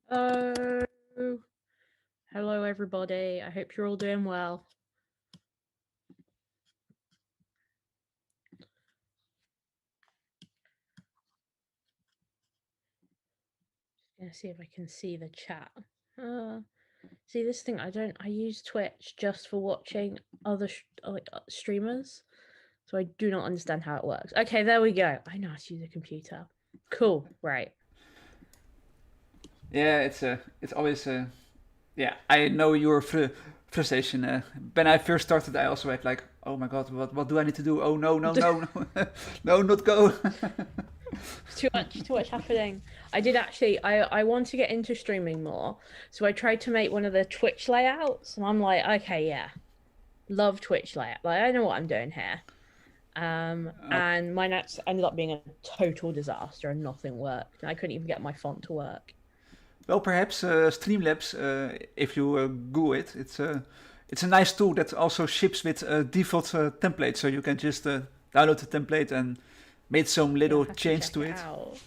Oh, hello everybody. I hope you're all doing well. Just gonna see if I can see the chat. See this thing. I use Twitch just for watching other streamers, so I do not understand how it works. Okay, there we go. I know how to use a computer. Cool. Right. Yeah, it's always yeah. I know your frustration. When I first started, I also had like, oh my god, what do I need to do? Oh no, no, no, no, no, not go. Too much happening. I did actually. I want to get into streaming more, so I tried to make one of the Twitch layouts, and I'm like, okay, yeah, love Twitch layout. Like I know what I'm doing here. And mine ended up being a total disaster and nothing worked. And I couldn't even get my font to work. Well, perhaps Streamlabs, if you Google it, it's a nice tool that also ships with default templates, so you can just download the template and made some Yeah, I little have to change check to it it. out.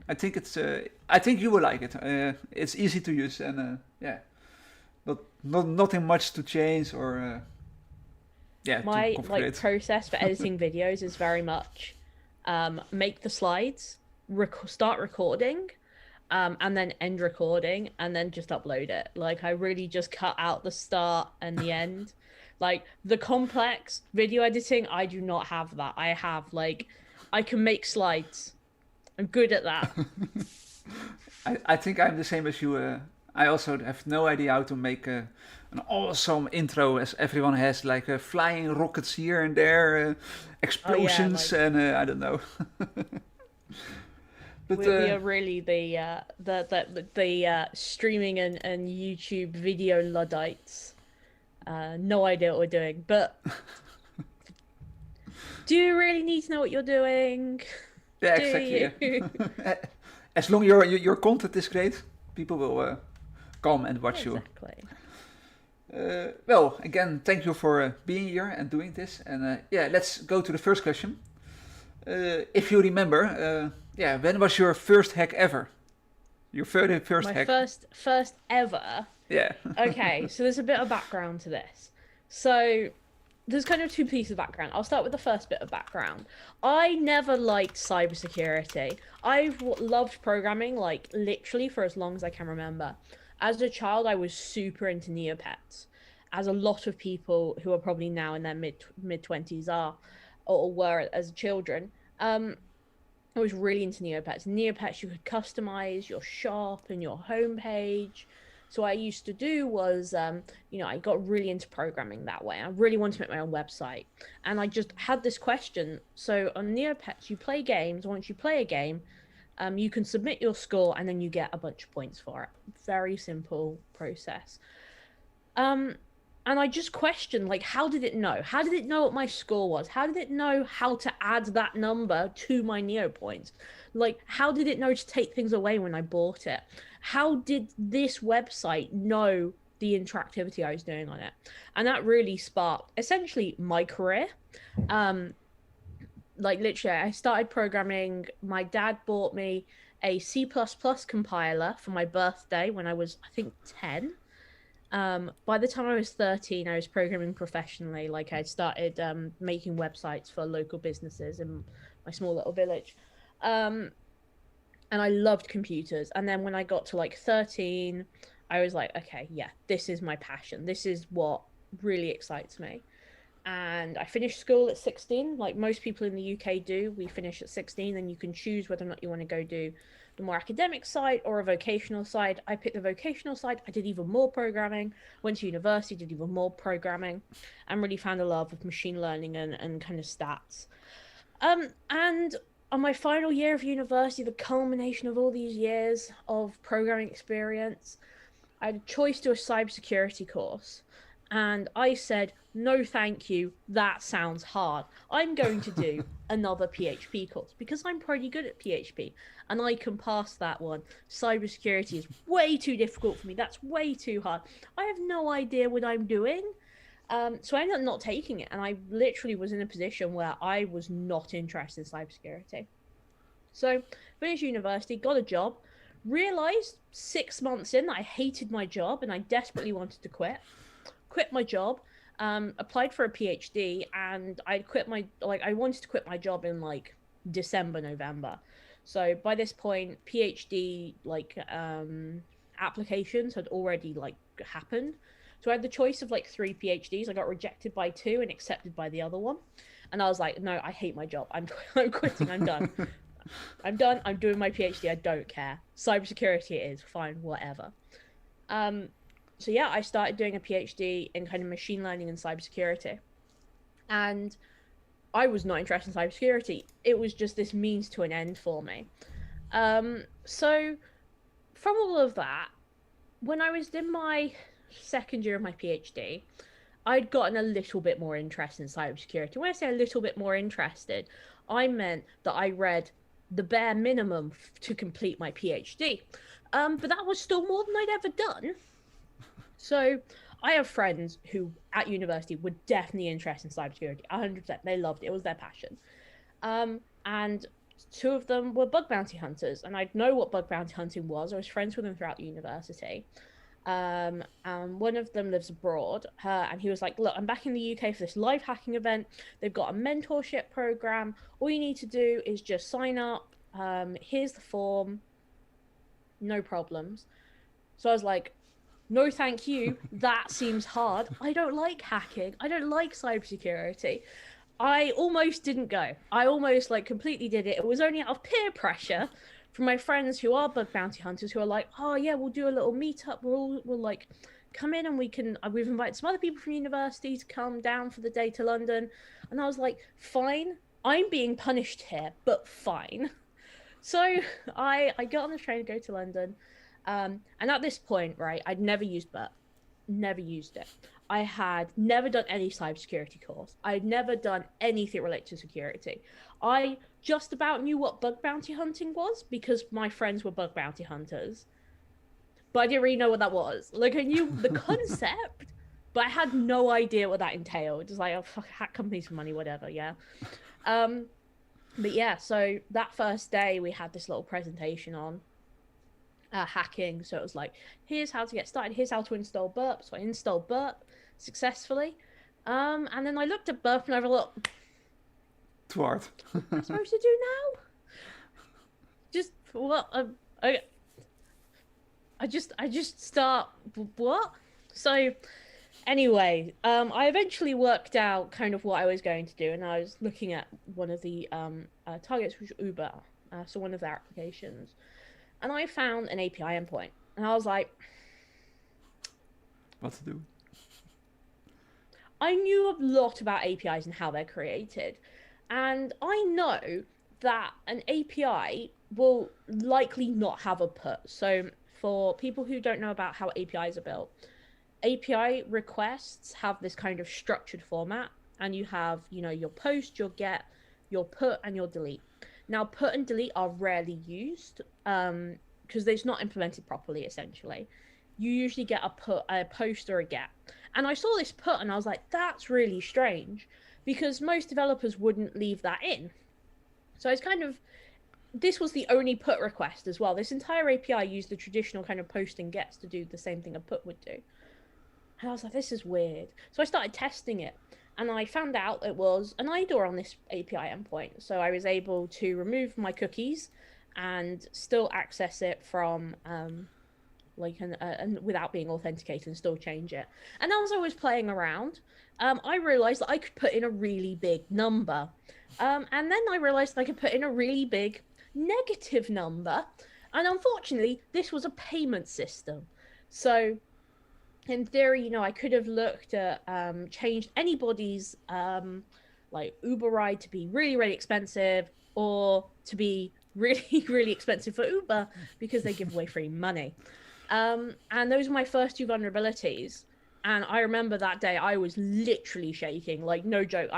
I think you will like it. It's easy to use and yeah, nothing much to change or yeah, to My configure. process for editing videos is very much make the slides, start recording, and then end recording, and then just upload it. Like I really just cut out the start and the end. Like the complex video editing, I do not have that. I have I can make slides. I'm good at that. I think I'm the same as you. I also have no idea how to make an awesome intro as everyone has, like flying rockets here and there, Oh yeah, explosions, and I don't know. But we are really the streaming and YouTube video luddites. No idea what we're doing, but do you really need to know what you're doing? yeah, Do exactly. you? Yeah. As long your content is great, people will come and watch you. Exactly. Well, again, thank you for being here and doing this. And yeah, let's go to the first question. If you remember, yeah, when was your first hack ever? Your very first My hack? first ever. Yeah. Okay, so there's a bit of background to this. So there's kind of two pieces of background. I'll start with the first bit of background. I never liked cybersecurity. I've loved programming, like literally for as long as I can remember. As a child, I was super into Neopets, as a lot of people who are probably now in their mid 20s are or were as children. I was really into Neopets. Neopets, you could customize your shop and your homepage. So what I used to do was, I got really into programming that way. I really wanted to make my own website, and I just had this question. So on Neopets, you play games. Once you play a game, you can submit your score, and then you get a bunch of points for it. Very simple process. Um, and I just questioned, like, how did it know? How did it know what my score was? How did it know how to add that number to my Neo points? Like, how did it know to take things away when I bought it? How did this website know the interactivity I was doing on it? And that really sparked essentially my career. Um, like literally, I started programming. My dad bought me a C++ compiler for my birthday when I was, I think, 10. By the time I was 13, I was programming professionally. Like I started making websites for local businesses in my small little village. Um, and I loved computers. And then when I got to like 13, I was like, okay, yeah, this is my passion. This is what really excites me. And I finished school at 16, like most people in the UK do. We finish at 16, and you can choose whether or not you want to go do the more academic side or a vocational side. I picked the vocational side. I did even more programming, went to university, did even more programming, and really found a love of machine learning and kind of stats. And on my final year of university, the culmination of all these years of programming experience, I had a choice to a cybersecurity course. And I said, no, thank you. That sounds hard. I'm going to do another PHP course because I'm pretty good at PHP and I can pass that one. Cybersecurity is way too difficult for me. That's way too hard. I have no idea what I'm doing. So I ended up not taking it. And I literally was in a position where I was not interested in cybersecurity. So finished university, got a job, Realized 6 months in that I hated my job and I desperately wanted to quit my job, applied for a PhD, and I wanted to quit my job in like December, November. So by this point, PhD applications had already like happened. So I had the choice of like three PhDs. I got rejected by two and accepted by the other one. And I was like, no, I hate my job. I'm quitting. I'm done. I'm done. I'm doing my PhD. I don't care. Cybersecurity it is. Fine, whatever. Um, so yeah, I started doing a PhD in kind of machine learning and cybersecurity. And I was not interested in cybersecurity. It was just this means to an end for me. So from all of that, when I was in my second year of my PhD, I'd gotten a little bit more interest in cybersecurity. When I say a little bit more interested, I meant that I read the bare minimum to complete my PhD. But that was still more than I'd ever done. So I have friends who at university were definitely interested in cybersecurity. 100%. They loved it. It was their passion. And two of them were bug bounty hunters. And I'd know what bug bounty hunting was. I was friends with them throughout the university. And one of them lives abroad, and he was like, look, I'm back in the UK for this live hacking event. They've got a mentorship program. All you need to do is just sign up. Here's the form. No problems. So I was like, no, thank you. That seems hard. I don't like hacking. I don't like cybersecurity. I almost didn't go. I almost like completely did it. It was only out of peer pressure from my friends who are bug bounty hunters who are like, oh yeah, we'll do a little meetup. We'll like come in and we've invited some other people from university to come down for the day to London. And I was like, fine, I'm being punished here, but fine. So I got on the train to go to London. And at this point, right, I'd never used BERT, never used it. I had never done any cybersecurity course. I'd never done anything related to security. I just about knew what bug bounty hunting was because my friends were bug bounty hunters. But I didn't really know what that was. Like, I knew the concept, but I had no idea what that entailed. It was like, oh, fuck, hack companies for money, whatever, yeah. But yeah, so that first day we had this little presentation on hacking. So it was like, here's how to get started, here's how to install burp. So I installed burp successfully. And then I looked at burp and I thought, Too hard. what am I supposed to do now? Just what? I just start what? So anyway, I eventually worked out kind of what I was going to do, and I was looking at one of the targets, which was Uber, so one of their applications, and I found an API endpoint, and I was like, What to do? I knew a lot about APIs and how they're created, and I know that an API will likely not have a put. So for people who don't know about how APIs are built, API requests have this kind of structured format, and you have, your post, your get, your put, and your delete. Now, put and delete are rarely used because it's not implemented properly, essentially. You usually get a post or a get. And I saw this put and I was like, that's really strange because most developers wouldn't leave that in. So it's kind of, this was the only put request as well. This entire API used the traditional kind of post and gets to do the same thing a put would do. And I was like, this is weird. So I started testing it and I found out it was an IDOR on this API endpoint. So I was able to remove my cookies and still access it from and without being authenticated and still change it. And as I was playing around, I realized that I could put in a really big number. And then I realized that I could put in a really big negative number. And unfortunately, this was a payment system. So in theory, I could have looked at changed anybody's like Uber ride to be really, really expensive or to be really, really expensive for Uber because they give away free money. And those were my first two vulnerabilities. And I remember that day I was literally shaking, like no joke.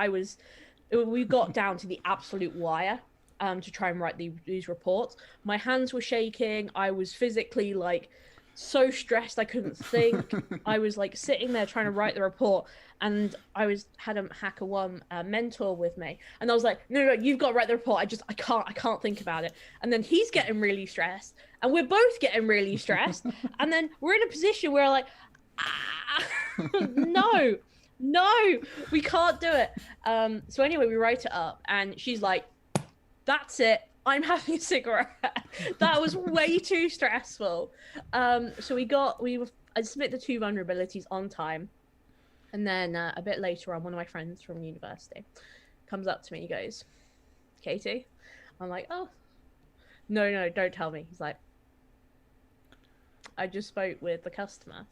We got down to the absolute wire to try and write these reports. My hands were shaking. I was physically like so stressed I couldn't think. I was like sitting there trying to write the report, and had a HackerOne mentor with me, and I was like, no, you've got to write the report. I can't think about it. And then he's getting really stressed, and we're both getting really stressed, and then we're in a position where like, no, no, we can't do it. So anyway, we write it up, and she's like, that's it. I'm having a cigarette. That was way too stressful. So I submit the 2 vulnerabilities on time. And then a bit later on, one of my friends from university comes up to me. He goes, Katie? I'm like, oh, no, don't tell me. He's like, I just spoke with the customer.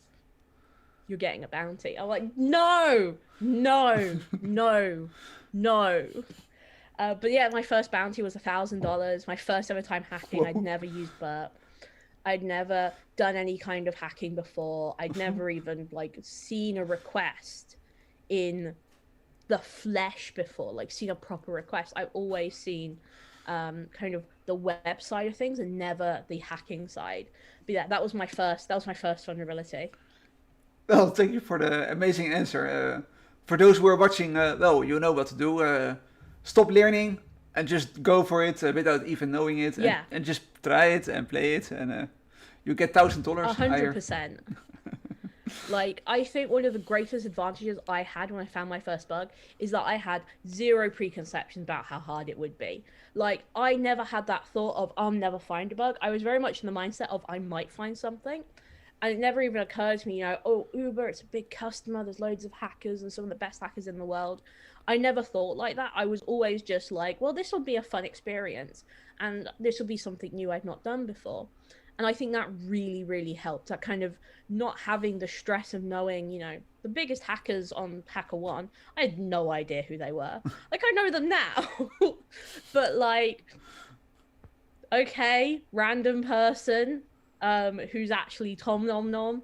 You're getting a bounty. I'm like, no, no, no, no. But yeah, my first bounty was $1,000. My first ever time hacking. I'd never used Burp. I'd never done any kind of hacking before. I'd never even like seen a request in the flesh before, like seen a proper request. I've always seen kind of the web side of things and never the hacking side. But yeah, that was my first vulnerability. Well, thank you for the amazing answer. For those who are watching, well, you know what to do. Stop learning and just go for it without even knowing it. Yeah. And just try it and play it, and you get $1,000. 100%. Like, I think one of the greatest advantages I had when I found my first bug is that I had zero preconceptions about how hard it would be. Like, I never had that thought of, I'll never find a bug. I was very much in the mindset of, I might find something. And it never even occurred to me, you know, oh, Uber, it's a big customer. There's loads of hackers and some of the best hackers in the world. I never thought like that. I was always just like, well, this will be a fun experience. And this will be something new I've not done before. And I think that really, really helped. That kind of not having the stress of knowing, you know, the biggest hackers on HackerOne, I had no idea who they were. Like, I know them now. But like, okay, random person who's actually Tom Nom Nom,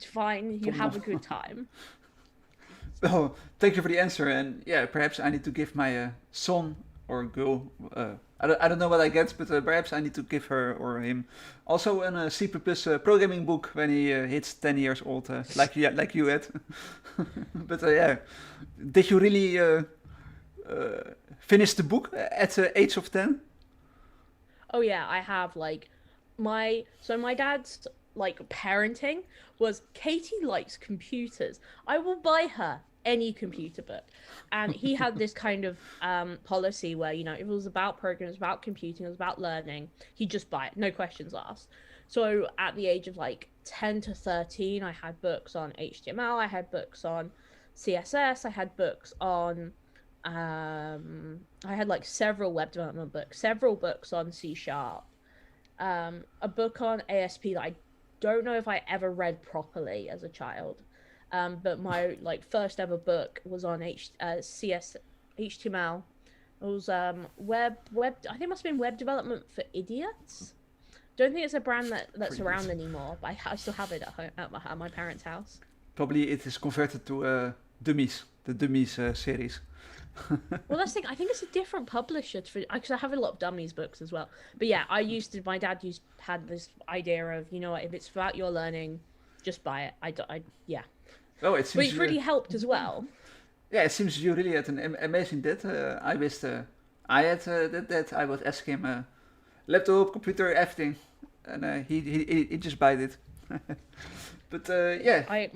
fine, you have a good time. Well, thank you for the answer. And yeah, perhaps I need to give my son or girl, I don't know what I get, but perhaps I need to give her or him also a C++ programming book when he hits 10 years old, like you had. But yeah, did you really finish the book at the age of 10? Oh yeah, I have like my dad's like parenting was Katie likes computers. I will buy her any computer book. And he had this kind of policy where, you know, if it was about programs, about computing, it was about learning, he'd just buy it, no questions asked. So at the age of like 10 to 13, I had books on HTML, I had books on CSS, I had books on I had like several web development books, several books on C#, a book on ASP that I don't know if I ever read properly as a child. But my like first ever book was on HTML. It was web. I think it must have been Web Development for Idiots. Don't think it's a brand that's around anymore, but I still have it at home at my parents' house. Probably it is converted to Dummies, the Dummies series. Well, that's the thing. I think it's a different publisher because I have a lot of Dummies books as well. But yeah, my dad had this idea of, you know what, if it's about your learning, just buy it. Yeah. Oh, it seems. But it's really helped as well. Yeah, it seems you really had an amazing dad. I wished I had that. I would ask him laptop, computer, everything, and he just bought it. But yeah.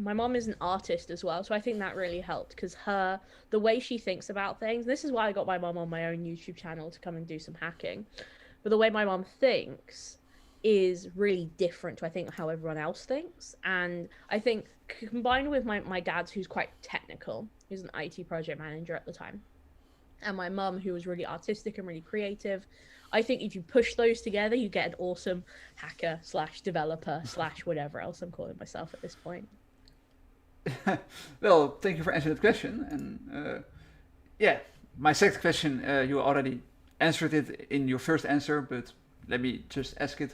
My mom is an artist as well, so I think that really helped because the way she thinks about things. This is why I got my mom on my own YouTube channel to come and do some hacking. But the way my mom thinks is really different to I think how everyone else thinks, and I think combined with my dad's, who's quite technical, he's an IT project manager at the time, and my mum, who was really artistic and really creative, I think if you push those together, you get an awesome hacker / developer / whatever else I'm calling myself at this point. Well, thank you for answering that question. And yeah, my second question, you already answered it in your first answer, but let me just ask it.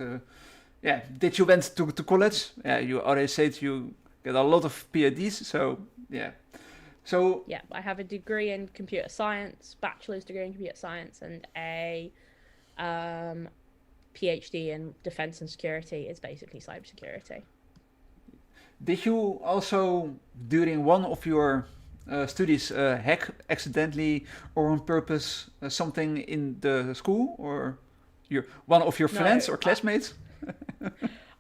Yeah, did you went to college? Yeah, you already said you get a lot of PhDs, so yeah. So yeah, I have a degree in computer science, bachelor's degree in computer science, and a PhD in defense and security is basically cybersecurity. Did you also, during one of your studies, hack accidentally or on purpose something in the school, or one of your friends No, or classmates?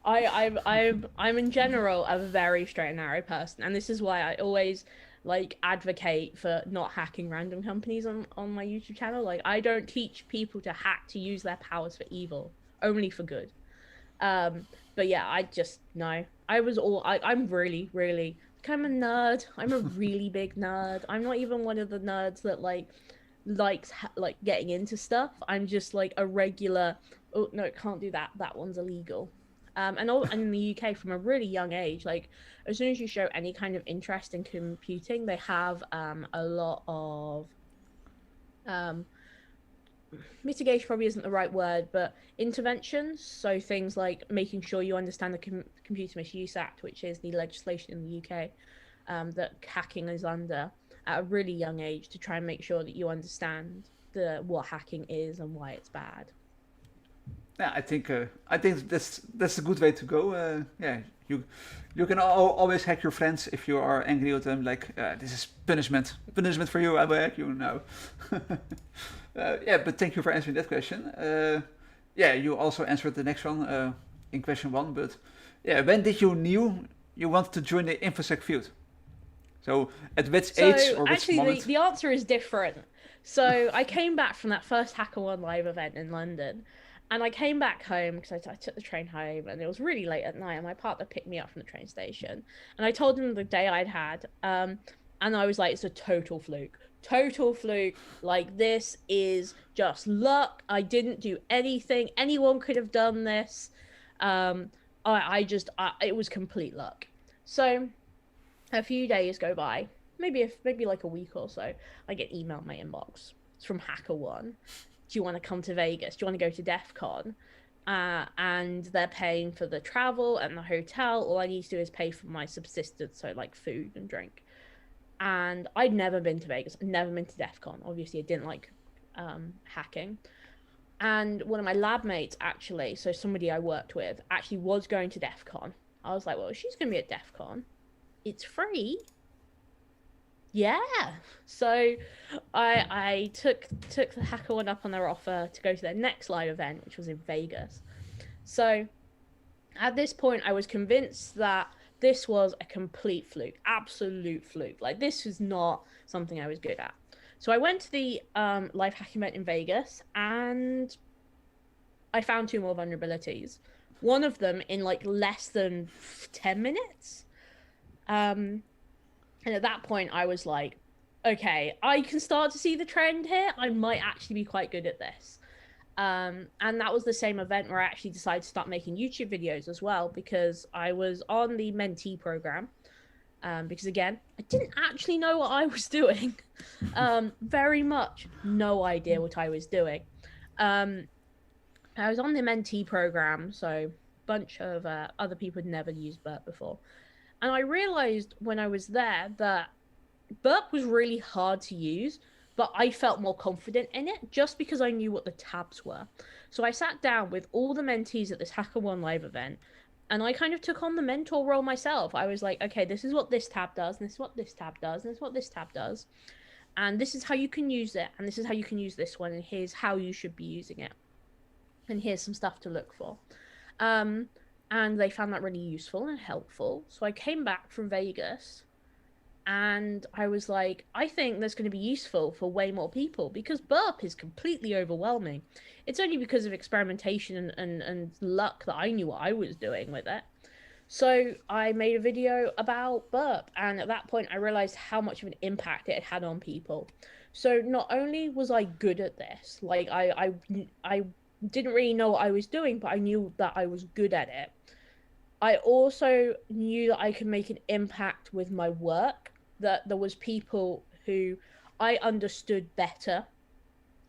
I'm in general a very straight and narrow person, and this is why I always like advocate for not hacking random companies on my YouTube channel. Like I don't teach people to hack to use their powers for evil, only for good. Um, but yeah, I just no. I'm really, really like I'm a nerd. I'm a really big nerd. I'm not even one of the nerds that like getting into stuff. I'm just like a regular. Oh no, can't do that. That one's illegal. And in the UK from a really young age, like as soon as you show any kind of interest in computing, they have a lot of um mitigation probably isn't the right word, but interventions. So things like making sure you understand the Computer Misuse Act, which is the legislation in the UK that hacking is under at a really young age to try and make sure that you understand what hacking is and why it's bad. Yeah, I think that's a good way to go. Yeah, you can always hack your friends if you are angry with them. Like this is punishment for you. I will hack you now. Yeah, but thank you for answering that question. Yeah, you also answered the next one in question one. But yeah, when did you knew you wanted to join the infosec field? So at which age So or which actually, moment? the answer is different. So I came back from that first HackerOne live event in London, and I came back home because I took the train home, and it was really late at night. And my partner picked me up from the train station, and I told him the day I'd had, and I was like, "It's a total fluke, total fluke. Like this is just luck. I didn't do anything. Anyone could have done this. Um, it was complete luck." So a few days go by, maybe like a week or so, I get email in my inbox. It's from HackerOne. Do you want to come to Vegas? Do you want to go to DEF CON? And they're paying for the travel and the hotel. All I need to do is pay for my subsistence, so like food and drink. And I'd never been to Vegas, never been to DEF CON. Obviously, I didn't like hacking. And one of my lab mates, actually, so somebody I worked with, actually was going to DEF CON. I was like, well, she's going to be at DEF CON. It's free. Yeah. So I took the HackerOne up on their offer to go to their next live event, which was in Vegas. So at this point, I was convinced that this was a complete fluke, absolute fluke. Like this was not something I was good at. So I went to the live hacking event in Vegas, and I found two more vulnerabilities. One of them in like less than 10 minutes. Um, And at that point, I was like, okay, I can start to see the trend here. I might actually be quite good at this. And that was the same event where I actually decided to start making YouTube videos as well, because I was on the mentee program. Because again, I didn't actually know what I was doing. Very much no idea what I was doing. I was on the mentee program, so a bunch of other people had never used Burp before. And I realized when I was there that Burp was really hard to use, but I felt more confident in it just because I knew what the tabs were. So I sat down with all the mentees at this HackerOne live event, and I kind of took on the mentor role myself. I was like, okay, this is what this tab does, and this is what this tab does, and this is what this tab does. And this is how you can use it, and this is how you can use this one, and here's how you should be using it. And here's some stuff to look for. And they found that really useful and helpful. So I came back from Vegas and I was like, I think that's going to be useful for way more people because Burp is completely overwhelming. It's only because of experimentation and luck that I knew what I was doing with it. So I made a video about Burp, and at that point I realized how much of an impact it had on people. So not only was I good at this, like I didn't really know what I was doing, but I knew that I was good at it. I also knew that I could make an impact with my work, that there was people who I understood better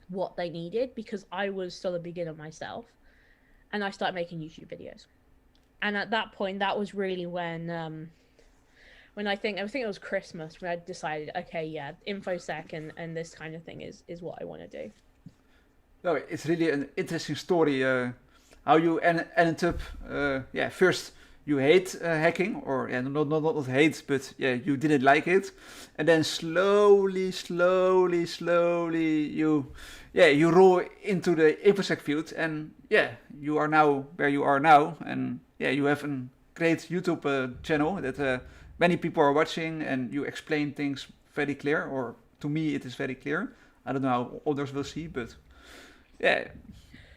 what they needed because I was still a beginner myself, and I started making YouTube videos. And at that point, that was really when I think it was Christmas when I decided, okay, yeah, infosec and this kind of thing is what I want to do. No, it's really an interesting story. how you ended up. Yeah, first you hate hacking, or yeah, not hate, but yeah, you didn't like it, and then slowly you, yeah, you roll into the infosec field, and yeah, you are now where you are now, and yeah, you have a great YouTube channel that many people are watching, and you explain things very clear, or to me it is very clear. I don't know how others will see, but yeah,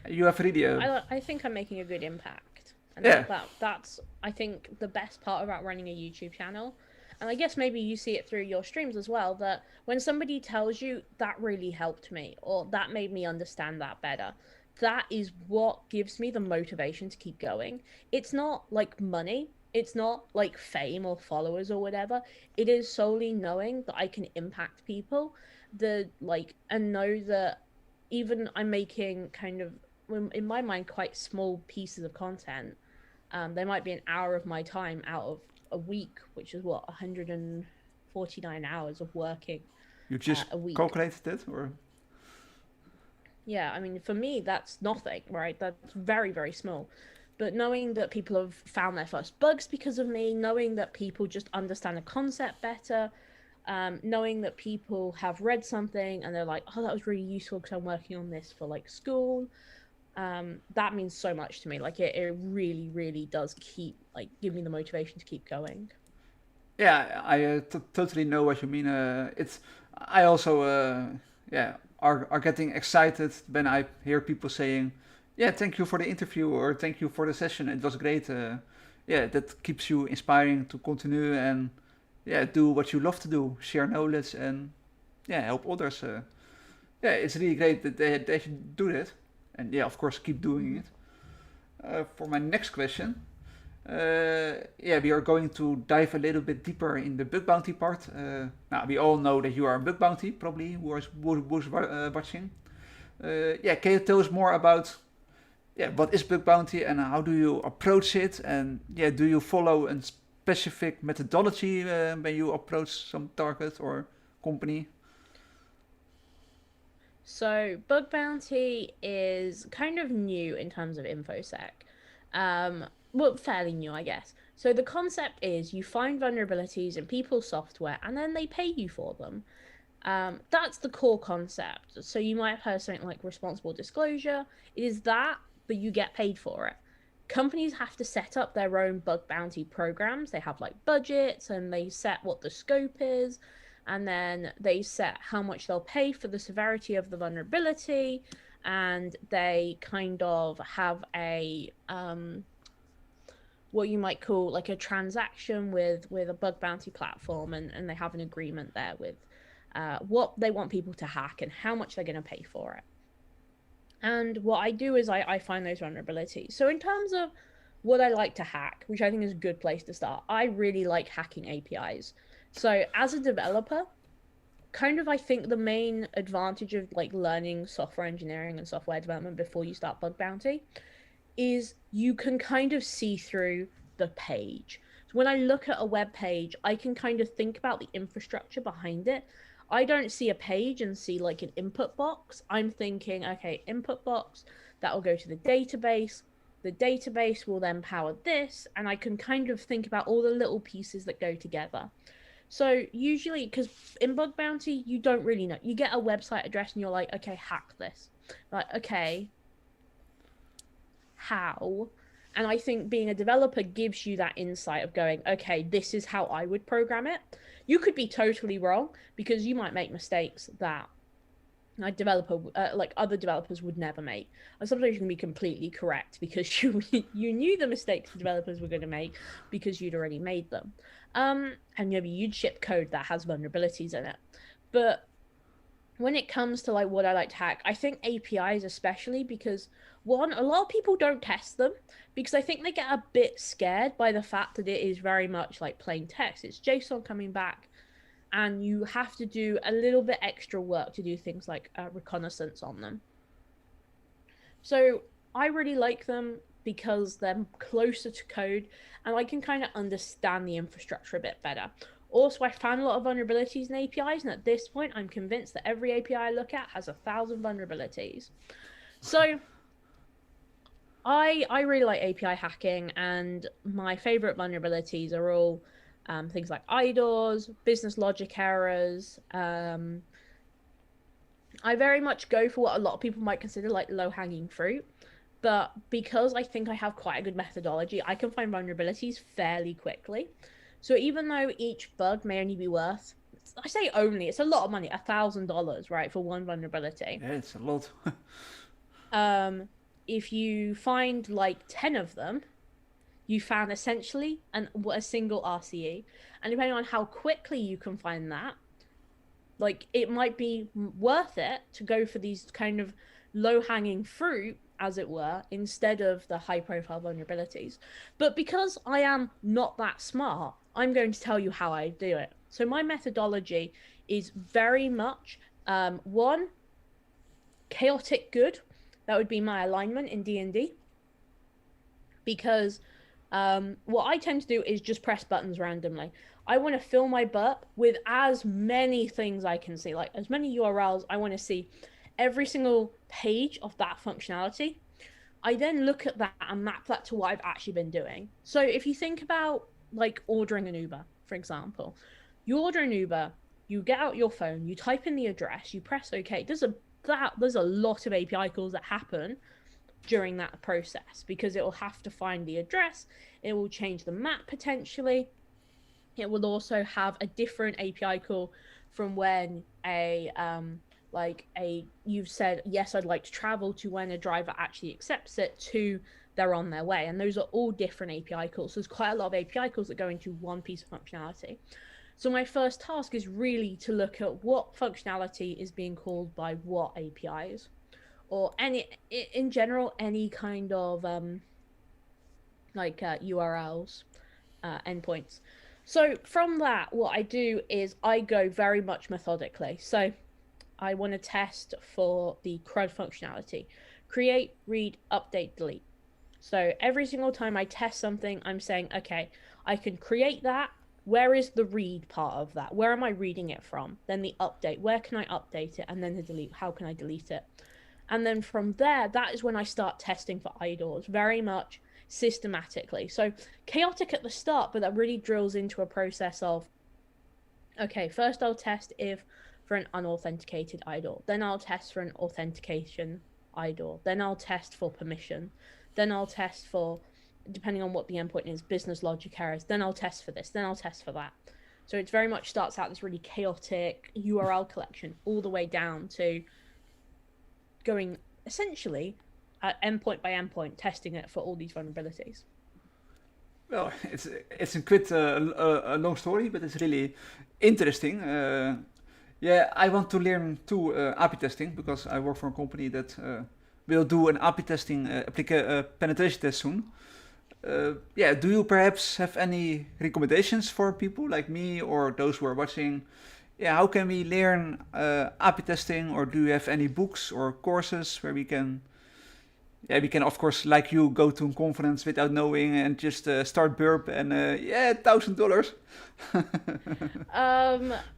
you have really I think I'm making a good impact, and yeah. that's I think the best part about running a YouTube channel. And I guess maybe you see it through your streams as well, that when somebody tells you that really helped me or that made me understand that better, that is what gives me the motivation to keep going. It's not like money, it's not like fame or followers or whatever. It is solely knowing that I can impact people, the like, and know that even I'm making kind of, in my mind, quite small pieces of content. There might be an hour of my time out of a week, which is what, 149 hours of working You just a week. calculated it, or Yeah, I mean, for me, that's nothing, right? That's very, very small. But knowing that people have found their first bugs because of me, knowing that people just understand the concept better, knowing that people have read something and they're like, oh, that was really useful because I'm working on this for like school. That means so much to me. Like it really, really does keep like give me the motivation to keep going. yeah, I totally know what you mean. It's I also yeah are getting excited when I hear people saying, yeah, thank you for the interview, or thank you for the session. It was great. Yeah, that keeps you inspiring to continue and yeah, do what you love to do, share knowledge and yeah, help others. Yeah, it's really great that they should do that, and yeah, of course, keep doing Mm-hmm. it. For my next question, yeah, we are going to dive a little bit deeper in the bug bounty part. Now, we all know that you are a bug bounty, probably, who's watching. Yeah, can you tell us more about yeah, what is bug bounty and how do you approach it? And yeah, do you follow a specific methodology when you approach some target or company? So bug bounty is kind of new in terms of infosec. Um, well, fairly new, I guess. So the concept is you find vulnerabilities in people's software and then they pay you for them. That's the core concept. So you might have heard something like responsible disclosure. It is that, but you get paid for it. Companies have to set up their own bug bounty programs. They have like budgets and they set what the scope is, and then they set how much they'll pay for the severity of the vulnerability, and they kind of have a what you might call like a transaction with a bug bounty platform, and they have an agreement there with what they want people to hack and how much they're going to pay for it. And what I do is I find those vulnerabilities. So in terms of what I like to hack, which I think is a good place to start, I really like hacking APIs. So as a developer, kind of I think the main advantage of like learning software engineering and software development before you start bug bounty is you can kind of see through the page. So when I look at a web page, I can kind of think about the infrastructure behind it. I don't see a page and see like an input box. I'm thinking, okay, input box, that will go to the database. The database will then power this, and I can kind of think about all the little pieces that go together. So usually, because in bug bounty, you don't really know. You get a website address and you're like, okay, hack this. Like, okay, how? And I think being a developer gives you that insight of going, okay, this is how I would program it. You could be totally wrong because you might make mistakes that like developer like other developers would never make. And sometimes you can be completely correct because you knew the mistakes the developers were going to make because you'd already made them. And maybe you'd ship code that has vulnerabilities in it. But when it comes to like what I like to hack, I think APIs especially because one, a lot of people don't test them because I think they get a bit scared by the fact that it is very much like plain text. It's JSON coming back, and you have to do a little bit extra work to do things like reconnaissance on them. So I really like them because they're closer to code and I can kind of understand the infrastructure a bit better. Also, I found a lot of vulnerabilities in APIs, and at this point, I'm convinced that every API I look at has 1,000 vulnerabilities. So I really like API hacking, and my favorite vulnerabilities are all things like IDORs, business logic errors. I very much go for what a lot of people might consider like low hanging fruit. But because I think I have quite a good methodology, I can find vulnerabilities fairly quickly. So even though each bug may only be worth, I say only, it's a lot of money, $1,000, right, for one vulnerability. Yeah, it's a lot. Um, if you find like 10 of them, you found essentially a single RCE. And depending on how quickly you can find that, like it might be worth it to go for these kind of low hanging fruit, as it were, instead of the high profile vulnerabilities. But because I am not that smart, I'm going to tell you how I do it. So my methodology is very much one, chaotic good. That would be my alignment in D&D, because what I tend to do is just press buttons randomly. I want to fill my burp with as many things I can see, like as many URLs. I want to see every single page of that functionality. I then look at that and map that to what I've actually been doing. So if you think about like ordering an Uber, for example, you order an Uber, you get out your phone, you type in the address, you press OK. There's a lot of API calls that happen during that process, because it will have to find the address, it will change the map potentially, it will also have a different API call from when you've said yes, I'd like to travel, to when a driver actually accepts it, to they're on their way. And those are all different API calls. So there's quite a lot of API calls that go into one piece of functionality. So my first task is really to look at what functionality is being called by what APIs, or any in general any kind of URLs, endpoints. So from that, what I do is I go very much methodically. So I want to test for the CRUD functionality: create, read, update, delete. So every single time I test something, I'm saying, okay, I can create that. Where is the read part of that? Where am I reading it from? Then the update, where can I update it? And then the delete, how can I delete it? And then from there, that is when I start testing for IDORs very much systematically. So chaotic at the start, but that really drills into a process of, okay, first I'll test if for an unauthenticated IDOR. Then I'll test for an authentication IDOR. Then I'll test for permission. Then I'll test for, depending on what the endpoint is, business logic errors. Then I'll test for this. Then I'll test for that. So it's very much starts out this really chaotic URL collection all the way down to going essentially endpoint by endpoint, testing it for all these vulnerabilities. Well, it's a quite a long story, but it's really interesting. Yeah, I want to learn too API testing, because I work for a company that will do an API testing penetration test soon. Yeah, do you perhaps have any recommendations for people like me or those who are watching? Yeah, how can we learn API testing, or do you have any books or courses where we can? Yeah, we can of course, like you, go to a conference without knowing and just start burp and yeah, $1,000.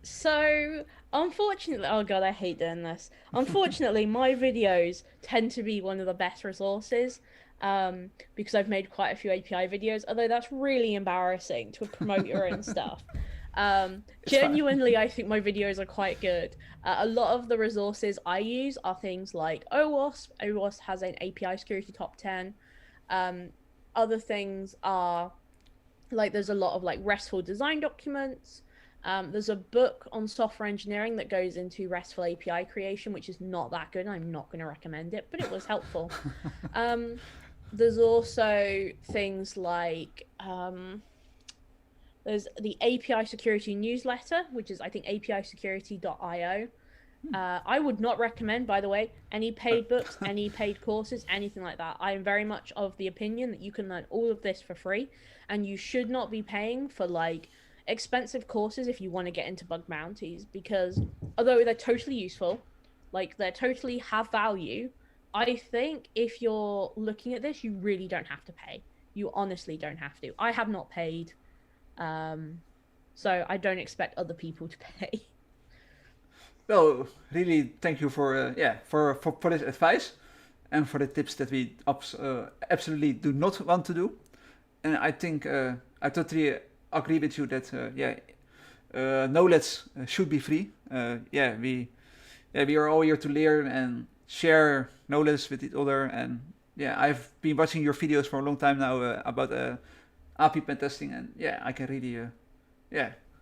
So unfortunately, oh god, I hate doing this. Unfortunately, my videos tend to be one of the best resources, because I've made quite a few API videos, although that's really embarrassing to promote your own stuff. It's fine. Genuinely, I think my videos are quite good. A lot of the resources I use are things like OWASP. OWASP has an API security top 10. Um, Other things are like there's a lot of like RESTful design documents. There's a book on software engineering that goes into RESTful API creation, which is not that good. I'm not going to recommend it, but it was helpful. Um, there's also things like there's the API security newsletter, which is I think apisecurity.io. I would not recommend, by the way, any paid books, any paid courses, anything like that. I am very much of the opinion that you can learn all of this for free, and you should not be paying for like expensive courses if you want to get into bug bounties, because although they're totally useful, like they totally have value, I think if you're looking at this, you really don't have to pay. You honestly don't have to. I have not paid, so I don't expect other people to pay. Well, really, thank you for yeah for this advice. and for the tips that we absolutely do not want to do. And I think I totally agree with you that knowledge should be free. We are all here to learn and share knowledge with each other. And yeah, I've been watching your videos for a long time now about AP pen testing, and yeah, I can really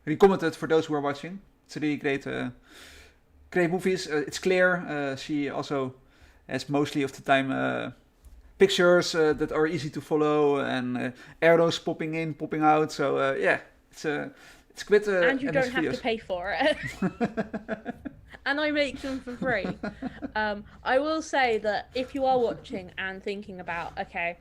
recommend it for those who are watching. It's really great movies. It's clear. She also has mostly of the time pictures that are easy to follow, and arrows popping in, popping out. So it's quite And you nice don't have to videos. pay for it. And I make them for free. I will say that if you are watching and thinking about, okay,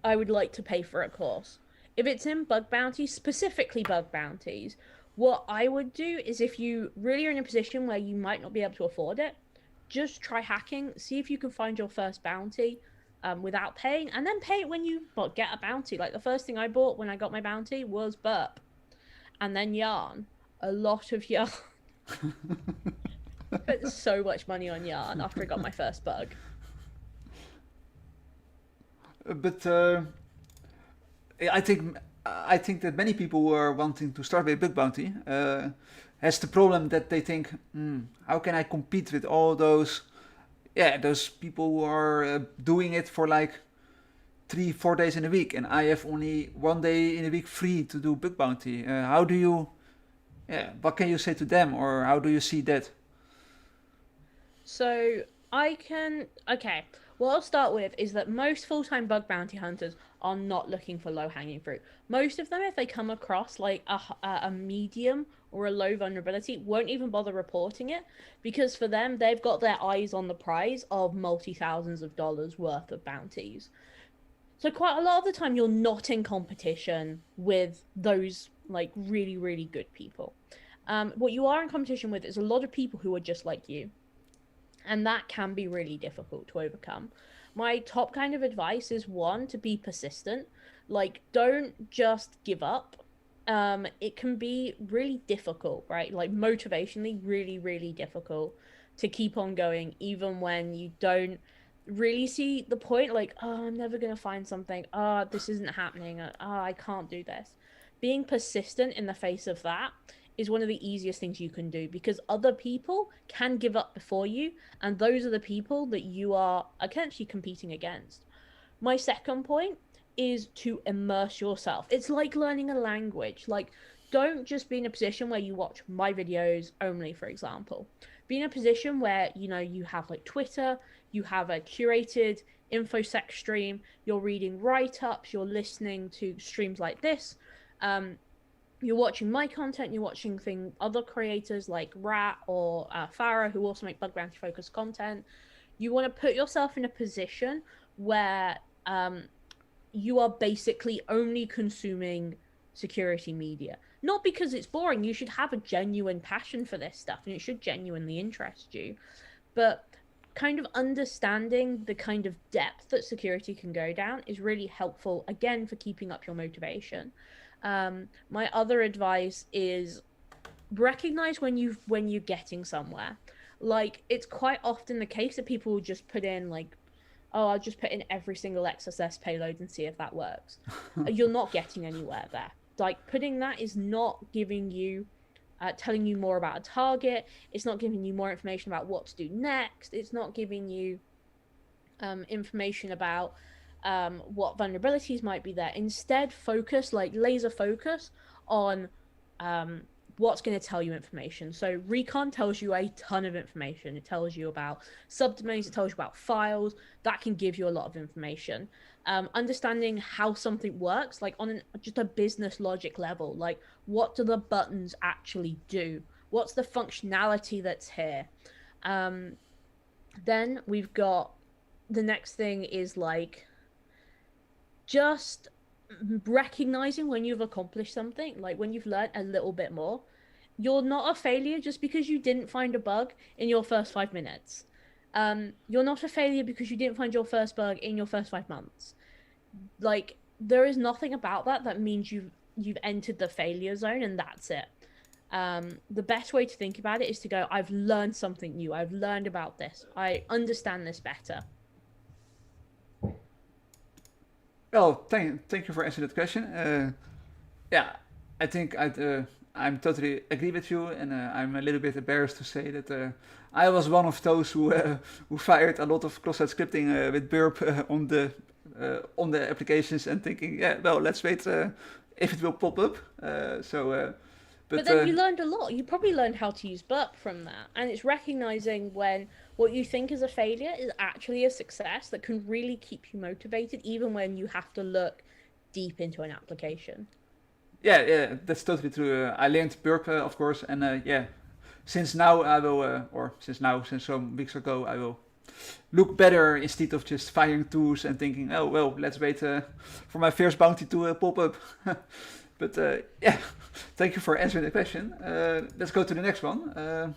I would like to pay for a course, if it's in bug bounties, specifically bug bounties, what I would do is, if you really are in a position where you might not be able to afford it, just try hacking, see if you can find your first bounty without paying, and then pay it when you get a bounty. Like the first thing I bought when I got my bounty was Burp, and then Yarn. A lot of Yarn. Put so much money on Yarn after I got my first bug. But I think that many people who are wanting to start with bug bounty has the problem that they think, how can I compete with all those people who are doing it for like 3-4 days in a week, and I have only 1 day in a week free to do bug bounty. How do you, what can you say to them, or how do you see that? So okay. What I'll start with is that most full-time bug bounty hunters are not looking for low-hanging fruit. Most of them, if they come across like a medium or a low vulnerability, won't even bother reporting it, because for them, they've got their eyes on the prize of multi-thousands of dollars worth of bounties. So quite a lot of the time, you're not in competition with those like really, really good people. What you are in competition with is a lot of people who are just like you. And that can be really difficult to overcome. My top kind of advice is, one, to be persistent. Like, don't just give up. It can be really difficult, right? Like, motivationally, really, really difficult to keep on going, even when you don't really see the point. Like, oh, I'm never going to find something. Oh, this isn't happening. Oh, I can't do this. Being persistent in the face of that is one of the easiest things you can do, because other people can give up before you, and those are the people that you are essentially competing against. My second point is to immerse yourself. It's like learning a language. Like, don't just be in a position where you watch my videos only, for example. Be in a position where, you have like Twitter, you have a curated Infosec stream, you're reading write-ups, you're listening to streams like this. You're watching my content, you're watching other creators like Rat or Farah, who also make bug bounty focused content. You want to put yourself in a position where you are basically only consuming security media. Not because it's boring. You should have a genuine passion for this stuff, and it should genuinely interest you. But kind of understanding the kind of depth that security can go down is really helpful, again, for keeping up your motivation. My other advice is recognize when you're getting somewhere. Like, it's quite often the case that people will just put in like, oh, I'll just put in every single XSS payload and see if that works. You're not getting anywhere there. Like, putting that is not giving you telling you more about a target. It's not giving you more information about what to do next. It's not giving you information about what vulnerabilities might be there. Instead, laser focus on what's going to tell you information. So Recon tells you a ton of information. It tells you about subdomains, it tells you about files. That can give you a lot of information. Understanding how something works, like on just a business logic level, like what do the buttons actually do? What's the functionality that's here? Then we've got the next thing is like just recognizing when you've accomplished something, like when you've learned a little bit more. You're not a failure just because you didn't find a bug in your first 5 minutes. You're not a failure because you didn't find your first bug in your first 5 months. Like, there is nothing about that means you've entered the failure zone and that's it. The best way to think about it is to go, I've learned something new. I've learned about this. I understand this better. Well, thank you for answering that question. Yeah, I think I'm totally agree with you, and I'm a little bit embarrassed to say that I was one of those who fired a lot of cross-site scripting with Burp on the applications and thinking, yeah, well, let's wait if it will pop up. But But then you learned a lot. You probably learned how to use burp from that. And it's recognizing when what you think is a failure is actually a success that can really keep you motivated, even when you have to look deep into an application. yeah, that's totally true. I learned Burp, of course, and yeah, since now I will, or since now, since some weeks ago, I will look better instead of just firing tools and thinking, oh well, let's wait for my first bounty to pop up. But yeah, thank you for answering the question. Let's go to the next one.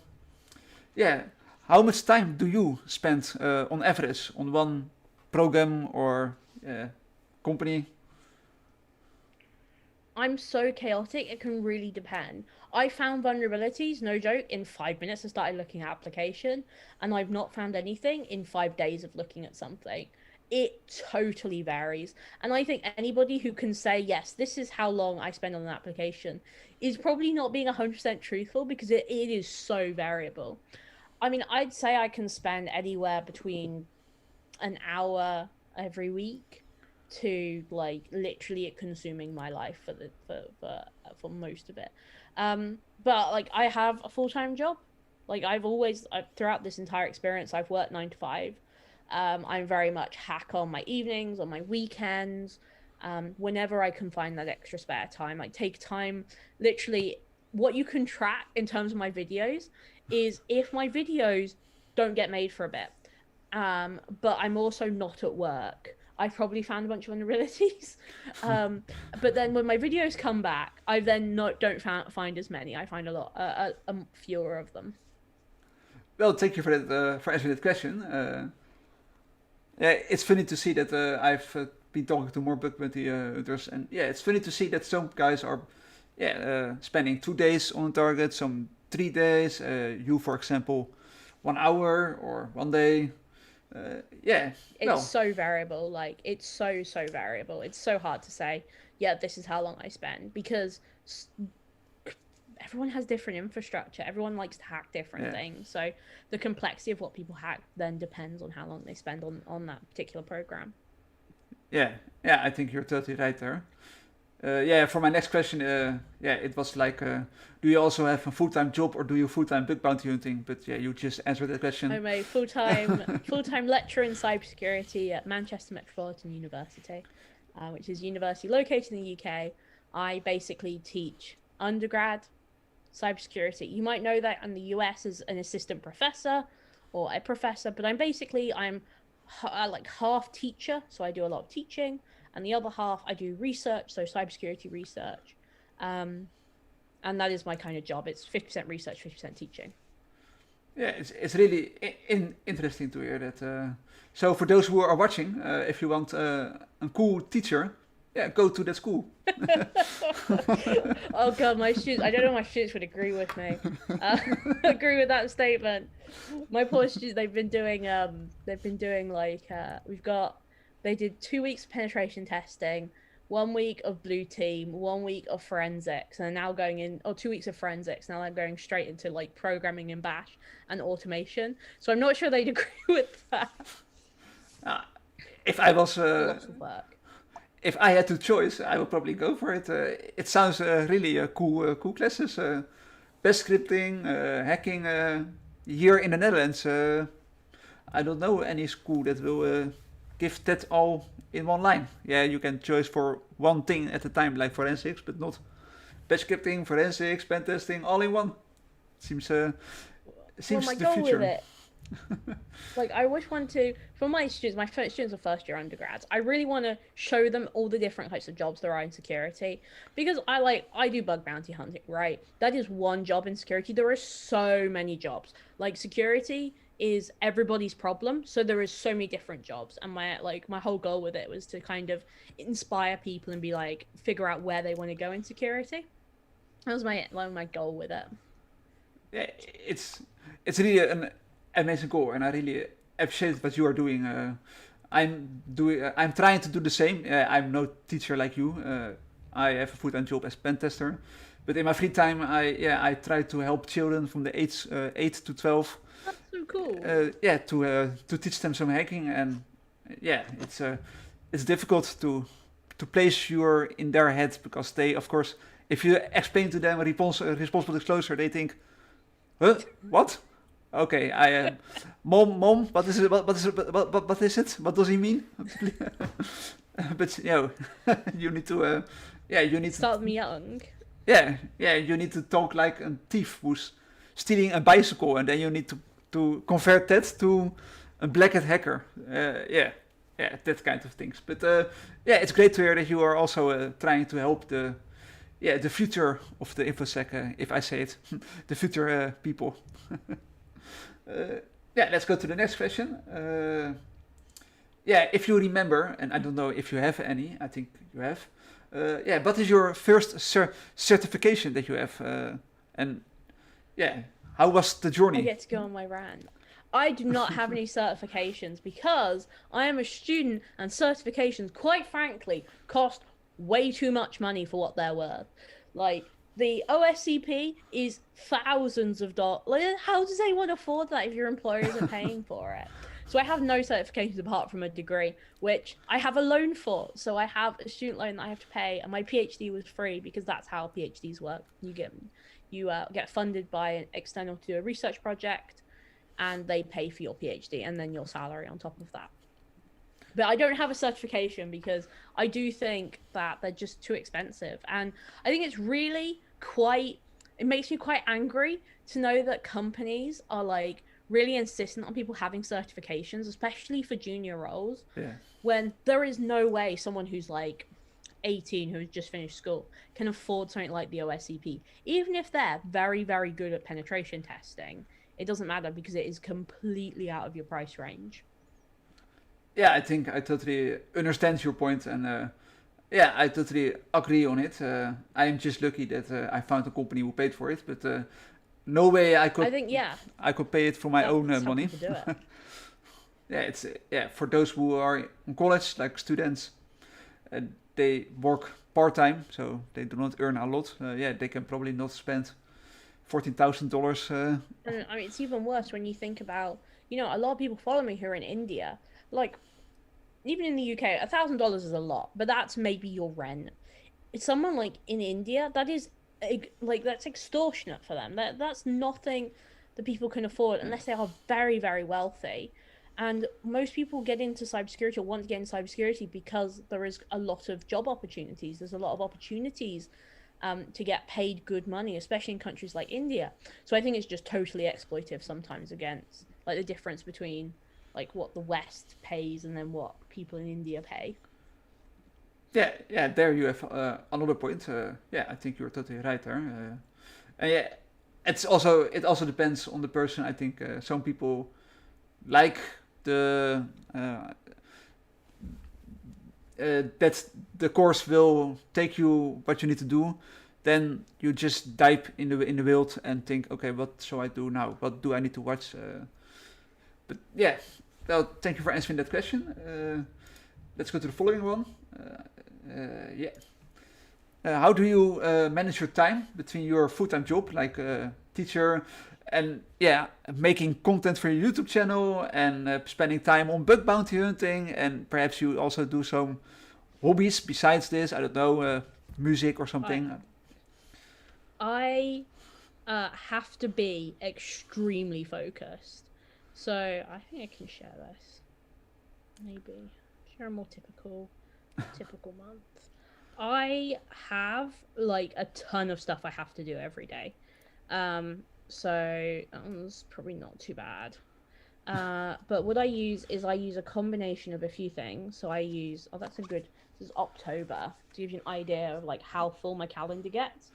Yeah, how much time do you spend on average on one program or company? I'm so chaotic, it can really depend. I found vulnerabilities, no joke, in 5 minutes. I started looking at application, and I've not found anything in 5 days of looking at something. It totally varies. And I think anybody who can say, yes, this is how long I spend on an application is probably not being 100% truthful because it is so variable. I mean, I'd say I can spend anywhere between an hour every week to like literally it consuming my life for most of it. But like I have a full-time job. Like throughout this entire experience I've worked 9 to 5. I'm very much hack on my evenings, on my weekends, whenever I can find that extra spare time. Like take time, literally what you can track in terms of my videos is if my videos don't get made for a bit, but I'm also not at work. I've probably found a bunch of vulnerabilities. Um, but then when my videos come back, I then don't find as many. I find fewer of them. Well, thank you for that for answering that question. Yeah, it's funny to see that I've been talking to more bug bounty hunters, and yeah, it's funny to see that some guys are spending 2 days on a target, some 3 days. You, for example, 1 hour or 1 day. Yeah, It's well, so variable. Like it's so variable. It's so hard to say. Yeah, this is how long I spend because everyone has different infrastructure. Everyone likes to hack different yeah, things. So the complexity of what people hack then depends on how long they spend on that particular program. yeah, yeah. I think you're totally right there. Yeah, for my next question, yeah, it was like, do you also have a full-time job or do you full-time bug bounty hunting? But yeah, you just answered that question. I'm a full time lecturer in cybersecurity at Manchester Metropolitan University, which is a university located in the UK. I basically teach undergrad cybersecurity. You might know that in the US as an assistant professor or a professor, but I'm like half teacher, so I do a lot of teaching, and the other half I do research, so cybersecurity research. Um, and that is my kind of job. It's 50% research, 50% teaching. Yeah, it's really interesting to hear that. So for those who are watching, if you want a cool teacher, yeah, go to that school. Oh god, my students! I don't know if my students would agree with me. Agree with that statement. My poor students, they've been doing like, they did 2 weeks of penetration testing, 1 week of blue team, 1 week of forensics, and now going in, or 2 weeks of forensics. Now I'm going straight into like programming in Bash and automation. So I'm not sure they'd agree with that. Uh, if I was, A lot of work. if I had to choice, I would probably go for it. It sounds really cool classes. Best scripting, hacking. Here in the Netherlands, I don't know any school that will give that all in one line. Yeah, you can choose for one thing at a time, like forensics, but not batch scripting, forensics, pen testing, all in one. Seems Well, seems my the goal with future. it, like I wish one to for my students, my first students are first year undergrads. I really want to show them all the different types of jobs there are in security because I do bug bounty hunting, right? That is one job in security. There are so many jobs. Like security is everybody's problem, so there is so many different jobs. And my whole goal with it was to kind of inspire people and be like figure out where they want to go in security. That was my goal with it. Yeah, it's really an amazing goal, and I really appreciate what you are doing. I'm trying to do the same. I'm no teacher like you. I have a full-time job as pen tester, but in my free time, I try to help children from the age 8 to 12. That's so cool. Yeah, to teach them some hacking, and yeah, it's difficult to place your in their head, because they, of course, if you explain to them responsible disclosure, they think, huh, what? Okay, mom, what is it? What is it? What does he mean? But you need to, you need to, Start them young. you need to talk like a thief who's stealing a bicycle, and then you need to convert that to a black hat hacker. That kind of things. But it's great to hear that you are also trying to help the future of the infosec, if I say it, the future people. Let's go to the next question. If you remember, and I don't know if you have any, I think you have. What is your first certification that you have? And how was the I journey? get to go on my rant. I do not have any certifications because I am a student, and certifications, quite frankly, cost way too much money for what they're worth. Like, the OSCP is thousands of dollars. Like, how does anyone afford that if your employer isn't paying for it? So I have no certifications apart from a degree, which I have a loan for. So I have a student loan that I have to pay, and my PhD was free because that's how PhDs work. You get funded by an external to do a research project, and they pay for your PhD and then your salary on top of that. But I don't have a certification because I do think that they're just too expensive. And I think it's really it makes me quite angry to know that companies are like really insistent on people having certifications, especially for junior roles, when there is no way someone who's like 18, who's just finished school, can afford something like the OSCP. Even if they're very, very good at penetration testing, it doesn't matter because it is completely out of your price range. Yeah, I think I totally understand your point, and I totally agree on it. I am just lucky that I found a company who paid for it, but no way I could. I think I could pay it for my own that's how money. people do it. It's for those who are in college, like students, they work part time, so they do not earn a lot. They can probably not spend $14,000. And I mean, it's even worse when you think about, a lot of people follow me who are in India. Like, even in the UK, $1,000 is a lot, but that's maybe your rent. It's someone like in India, that is like that's extortionate for them. That's nothing that people can afford unless they are very, very wealthy. And most people get into cybersecurity or want to get into cybersecurity because there is a lot of job opportunities. There's a lot of opportunities to get paid good money, especially in countries like India. So I think it's just totally exploitive sometimes against like the difference between like what the West pays and then what people in India pay. There you have another point. I think you're totally right there. And it also depends on the person. I think some people like that the course will take you what you need to do. Then you just dive in the wild and think, okay, what shall I do now? What do I need to watch? But yeah, well, thank you for answering that question. Let's go to the following one. How do you manage your time between your full-time job, like teacher, and making content for your YouTube channel, and spending time on bug bounty hunting, and perhaps you also do some hobbies besides this? I don't know, music or something. I have to be extremely focused. So I think I can share this. Maybe share a more typical month. I have like a ton of stuff I have to do every day. So it's probably not too bad. But what I use a combination of a few things. So this is October, to give you an idea of like how full my calendar gets.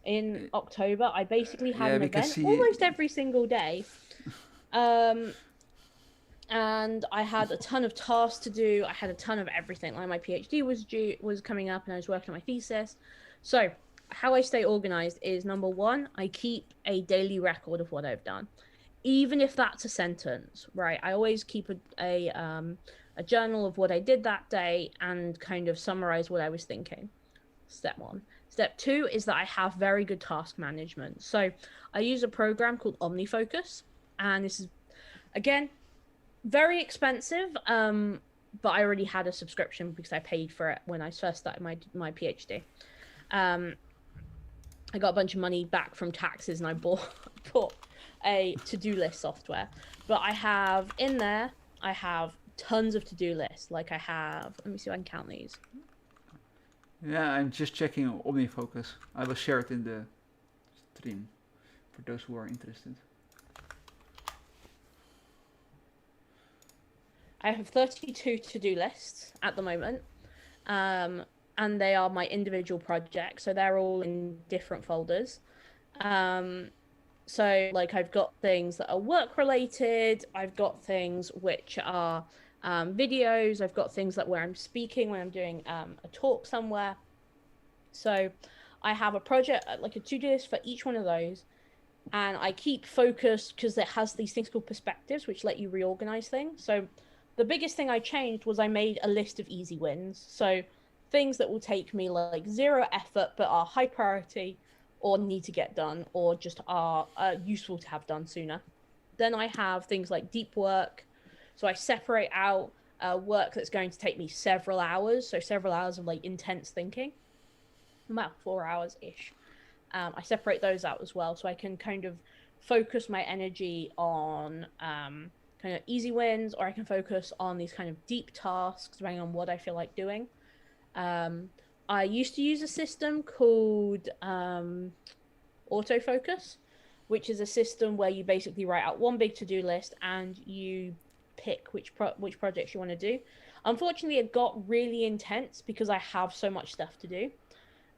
In October, I basically have an event almost every single day. And I had a ton of tasks to do. I had a ton of everything. Like my PhD was coming up, and I was working on my thesis. So how I stay organized is, number one, I keep a daily record of what I've done, even if that's a sentence, right? I always keep a a journal of what I did that day and kind of summarize what I was thinking. Step one. Step two is that I have very good task management. So I use a program called OmniFocus, and this is, again, very expensive. But I already had a subscription because I paid for it when I first started my PhD. I got a bunch of money back from taxes and I bought a to-do list software. But I have in there, I have tons of to-do lists. Like I have, let me see if I can count these. Yeah, I'm just checking OmniFocus. I will share it in the stream for those who are interested. I have 32 to-do lists at the moment. And they are my individual projects. So they're all in different folders. So like I've got things that are work related. I've got things which are videos. I've got things that where I'm speaking when I'm doing a talk somewhere. So I have a project, like a to-do list for each one of those. And I keep focused because it has these things called perspectives, which let you reorganize things. So the biggest thing I changed was I made a list of easy wins. So things that will take me like 0 effort but are high priority or need to get done or just are useful to have done sooner. Then I have things like deep work. So I separate out work that's going to take me several hours. So several hours of like intense thinking, about 4 hours ish. I separate those out as well so I can kind of focus my energy on kind of easy wins, or I can focus on these kind of deep tasks depending on what I feel like doing. I used to use a system called autofocus, which is a system where you basically write out one big to-do list and you pick which projects you want to do. Unfortunately, it got really intense because I have so much stuff to do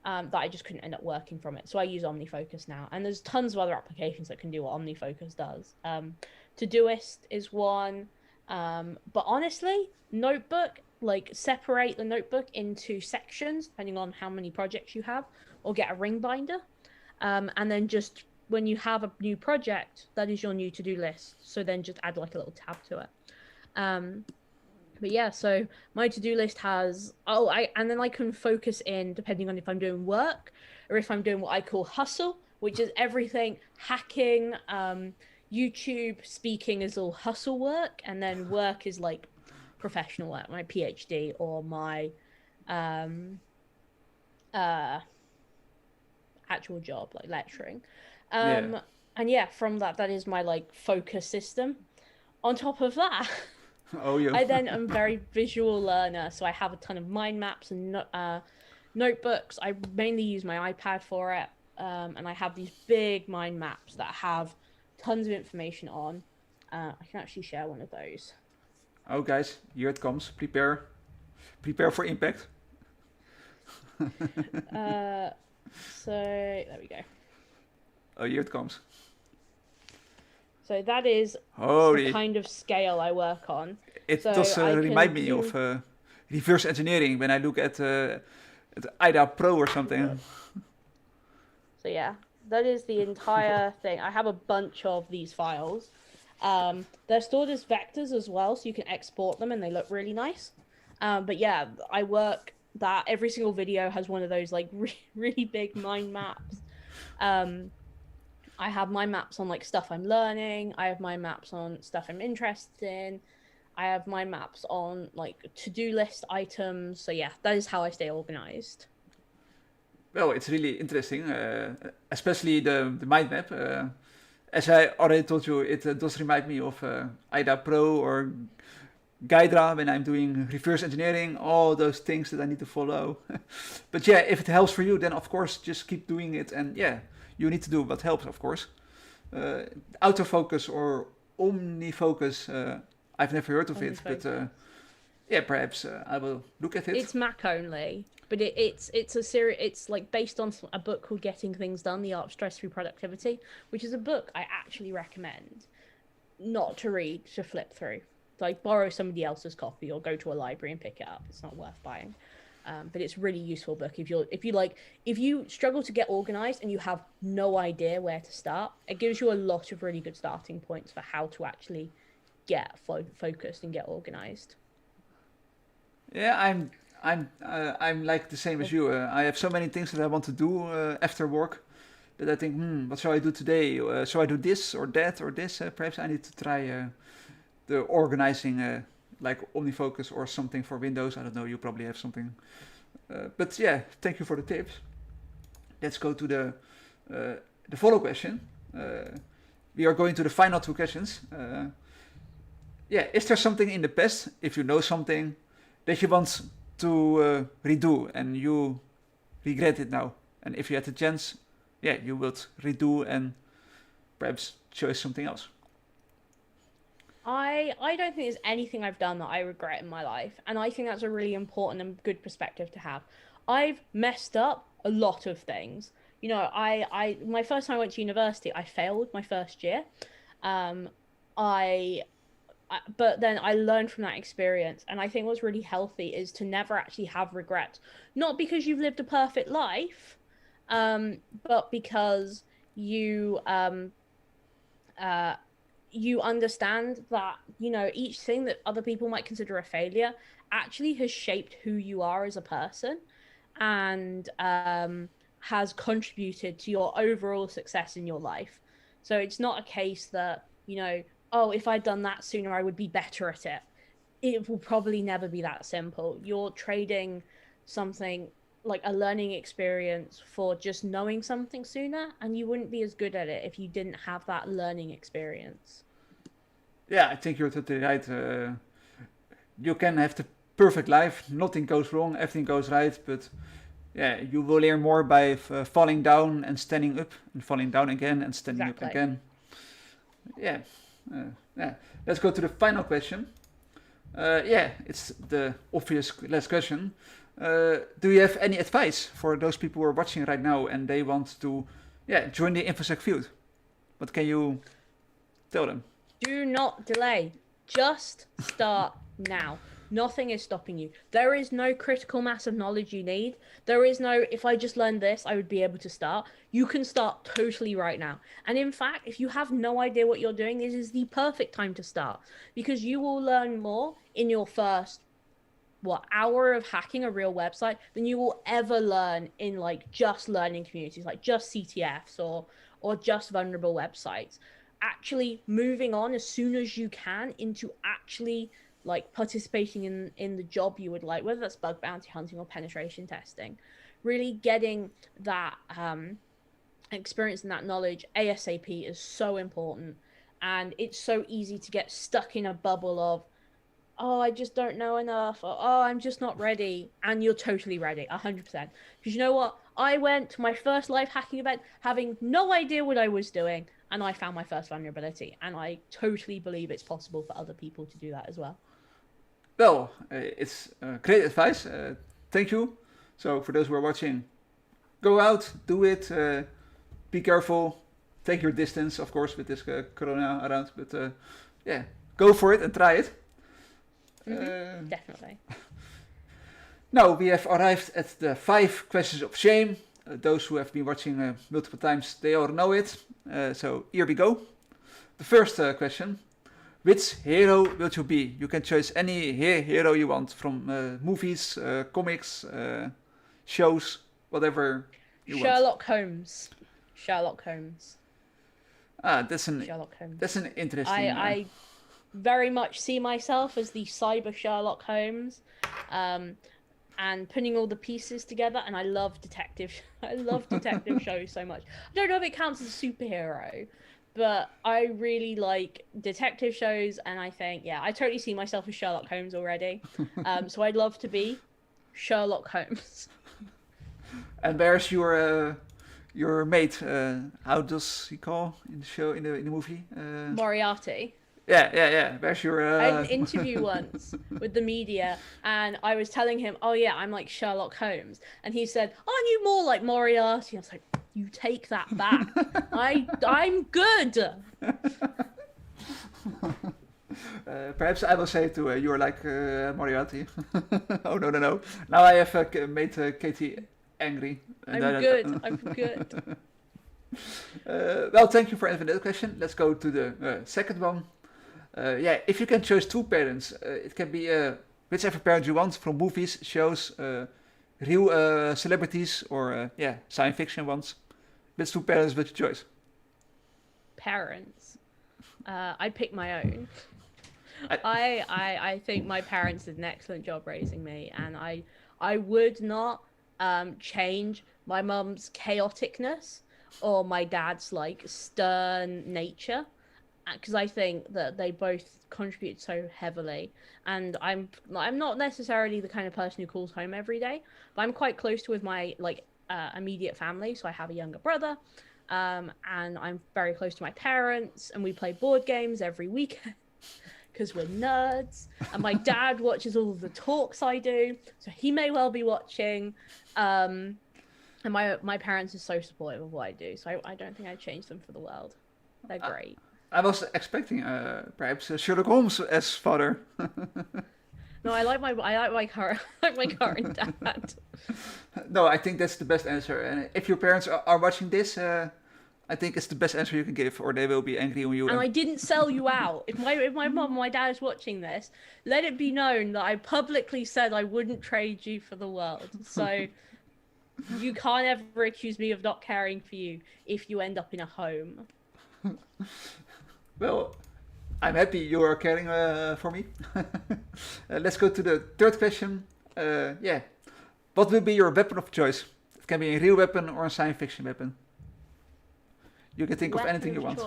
that I just couldn't end up working from it. So I use OmniFocus now, and there's tons of other applications that can do what OmniFocus does. Todoist is one, but honestly, Notebook, like separate the notebook into sections depending on how many projects you have, or get a ring binder, and then just when you have a new project, that is your new to-do list. So then just add like a little tab to it. But yeah, so my to-do list has and then I can focus in depending on if I'm doing work or if I'm doing what I call hustle, which is everything hacking, YouTube, speaking is all hustle work, and then work is like professional work, my PhD or my actual job, like lecturing. Yeah. And yeah, from that is my like focus system. On top of that, Oh, yo. I then am very visual learner, so I have a ton of mind maps and notebooks. I mainly use my iPad for it, and I have these big mind maps that have tons of information on. I can actually share one of those. Oh, guys, here it comes. Prepare for impact. So there we go. Oh, here it comes. So that is the Holy. kind of scale I work on. It So does I remind can me do- of reverse engineering when I look at IDA Pro or something. So yeah, that is the entire thing. I have a bunch of these files. They're stored as vectors as well, so you can export them and they look really nice. But yeah, I work that every single video has one of those like really big mind maps. I have my maps on like stuff I'm learning. I have my maps on stuff I'm interested in. I have my maps on like to-do list items. So yeah, that is how I stay organized. Well, it's really interesting, especially the mind map. As I already told you, it does remind me of IDA Pro or Guidra when I'm doing reverse engineering, all those things that I need to follow. But yeah, if it helps for you, then of course just keep doing it. And yeah, you need to do what helps, of course. Autofocus or OmniFocus, I've never heard of it, but yeah, perhaps I will look at it. It's Mac only, but it's a series. It's like based on a book called Getting Things Done: The Art of Stress Free Productivity, which is a book I actually recommend not to read, to flip through. Like borrow somebody else's copy or go to a library and pick it up. It's not worth buying. But it's a really useful book if you struggle to get organized and you have no idea where to start. It gives you a lot of really good starting points for how to actually get focused and get organized. Yeah, I'm like the same as you. I have so many things that I want to do after work that I think, what shall I do today? Shall I do this or that or this? Perhaps I need to try the organizing, like OmniFocus or something for Windows. I don't know. You probably have something. But yeah, thank you for the tips. Let's go to the follow question. We are going to the final two questions. Yeah, is there something in the past, if you know something, that you want to redo and you regret it now? And if you had the chance, yeah, you would redo and perhaps choose something else. I don't think there's anything I've done that I regret in my life, and I think that's a really important and good perspective to have. I've messed up a lot of things. You know, I my first time I went to university, I failed my first year. Um, I, but then I learned from that experience, and I think what's really healthy is to never actually have regrets. Not because you've lived a perfect life, but because you uh you understand that, you know, each thing that other people might consider a failure actually has shaped who you are as a person, and has contributed to your overall success in your life. So it's not a case that, you know, oh, if I'd done that sooner, I would be better at it. It will probably never be that simple. You're trading something like a learning experience for just knowing something sooner, and you wouldn't be as good at it if you didn't have that learning experience. Yeah, I think you're totally right. You can have the perfect life, nothing goes wrong, everything goes right, but yeah, you will learn more by falling down and standing up, and falling down again and standing up Exactly. again. Yeah, yeah. Let's go to the final question. Yeah, it's the obvious last question. Do you have any advice for those people who are watching right now and they want to, yeah, join the Infosec field? What can you tell them? Do not delay. Just start now. Nothing is stopping you. There is no critical mass of knowledge you need. There is no, if I just learned this, I would be able to start. You can start totally right now. And in fact, if you have no idea what you're doing, this is the perfect time to start, because you will learn more in your first hour of hacking a real website than you will ever learn in like just learning communities, like just CTFs or just vulnerable websites. Actually moving on as soon as you can into actually like participating in the job you would like, whether that's bug bounty hunting or penetration testing, really getting that experience and that knowledge ASAP is so important. And it's so easy to get stuck in a bubble of, oh, I just don't know enough, or oh, I'm just not ready. And you're totally ready, 100%. Because you know what? I went to my first live hacking event having no idea what I was doing, and I found my first vulnerability. And I totally believe it's possible for other people to do that as well. Well, it's great advice. Thank you. So, for those who are watching, go out, do it, be careful, take your distance, of course, with this corona around, but yeah, go for it and try it. Definitely. Now we have arrived at the 5 questions of shame. Those who have been watching multiple times, they all know it. So here we go. The first question: which hero will you be? You can choose any hero you want from movies, comics, shows, whatever you want. Sherlock Holmes. Sherlock Holmes. Ah, Sherlock that's Holmes. an I interesting. I very much see myself as the cyber Sherlock Holmes, um, and putting all the pieces together. And I love detective. I love detective shows so much. I don't know if it counts as a superhero, but I really like detective shows. And I think, yeah, I totally see myself as Sherlock Holmes already. So I'd love to be Sherlock Holmes. And where's your mate? How does he call in the show in the movie? Moriarty. Yeah. Where's your? I had an interview once with the media, and I was telling him, "Oh yeah, I'm like Sherlock Holmes," and he said, "Aren't you more like Moriarty?" I was like, "You take that back. I'm good." Perhaps I will say to you're like Moriarty. Oh no. Now I have made Katie angry. I'm good. I'm good. Well, thank you for answering that question. Let's go to the second one. Yeah, if you can choose two parents, it can be whichever parent you want, from movies, shows, real celebrities, or science fiction ones. Let's do parents with your choice. Parents. I pick my own. I, I think my parents did an excellent job raising me, and I would not change my mum's chaoticness or my dad's like stern nature, because I think that they both contribute so heavily. And I'm not necessarily the kind of person who calls home every day, but I'm quite close to with my like immediate family. So I have a younger brother, and I'm very close to my parents, and we play board games every weekend because we're nerds. And my dad watches all of the talks I do, so he may well be watching. And my parents are so supportive of what I do, so I don't think I'd change them for the world. They're great. I was expecting perhaps Sherlock Holmes as father. No, I like my current dad. No, I think that's the best answer. And if your parents are watching this, I think it's the best answer you can give, or they will be angry on you. And I didn't sell you out. If my mom, my dad is watching this, let it be known that I publicly said I wouldn't trade you for the world. So you can't ever accuse me of not caring for you if you end up in a home. Well, I'm happy you are caring for me. Let's go to the third question. What will be your weapon of choice? It can be a real weapon or a science fiction weapon. You can think of anything you want.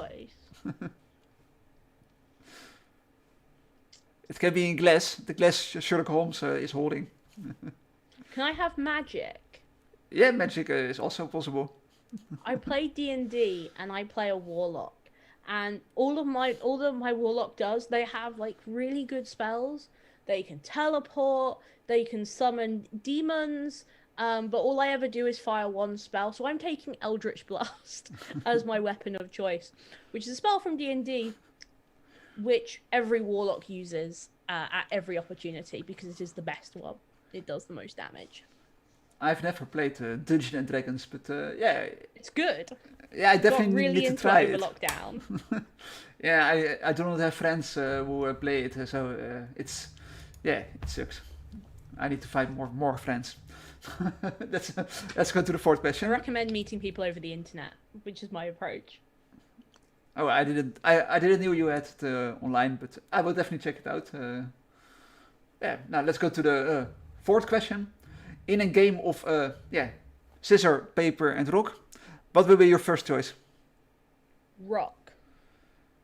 It can be in glass. The glass Sherlock Holmes is holding. Can I have magic? Yeah, magic is also possible. I play D&D and I play a warlock. And all of my warlock does, they have like really good spells. They can teleport, they can summon demons, but all I ever do is fire one spell. So I'm taking Eldritch Blast as my weapon of choice, which is a spell from D&D, which every warlock uses at every opportunity because it is the best one. It does the most damage. I've never played Dungeons and Dragons, but it's good. Yeah, I definitely really need to try it. Over lockdown. Yeah, I do not have friends who play it, so it sucks. I need to find more friends. Let's go to the fourth question. I recommend meeting people over the internet, which is my approach. Oh, I didn't know you had it online, but I will definitely check it out. Now let's go to the fourth question. In a game of scissor, paper, and rock, what will be your first choice? Rock.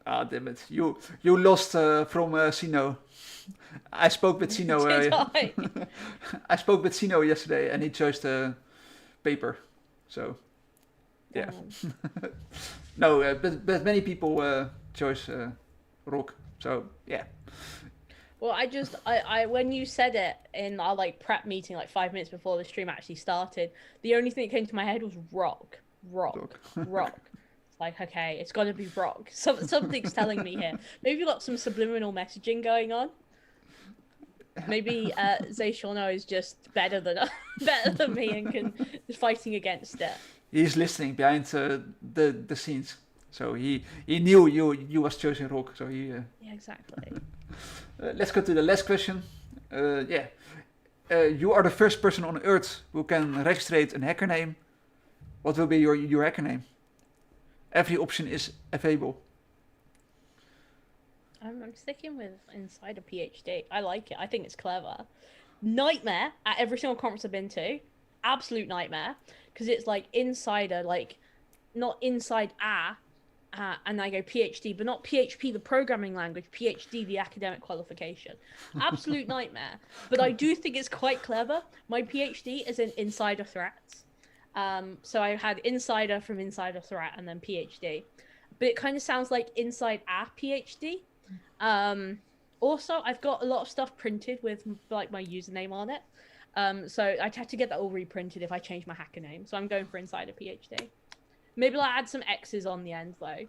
Ah, damn it! You lost from Sino. I spoke with Sino. Did I? I spoke with Sino yesterday, and he chose the paper. So, yeah. No, but many people chose rock. So yeah. Well, I when you said it in our like prep meeting like 5 minutes before the stream actually started, the only thing that came to my head was rock. It's like, okay, it's got to be rock. Something's telling me here. Maybe you've got some subliminal messaging going on. Maybe Zayshono is just better than me and is fighting against it. He's listening behind the scenes, so he knew you was choosing rock. So he. Yeah, exactly. Let's go to the last question. You are the first person on Earth who can register a hacker name. What will be your hacker name? Every option is available. I'm sticking with Insider PhD. I like it. I think it's clever. Nightmare at every single conference I've been to. Absolute nightmare. Because it's like Insider, like not inside and I go PhD, but not PHP, the programming language, PhD, the academic qualification. Absolute nightmare. But I do think it's quite clever. My PhD is in insider threats. So I had insider from insider threat and then PhD. But it kind of sounds like inside a PhD. Also, I've got a lot of stuff printed with like my username on it. So I'd have to get that all reprinted if I change my hacker name. So I'm going for insider PhD. Maybe I'll add some X's on the end though,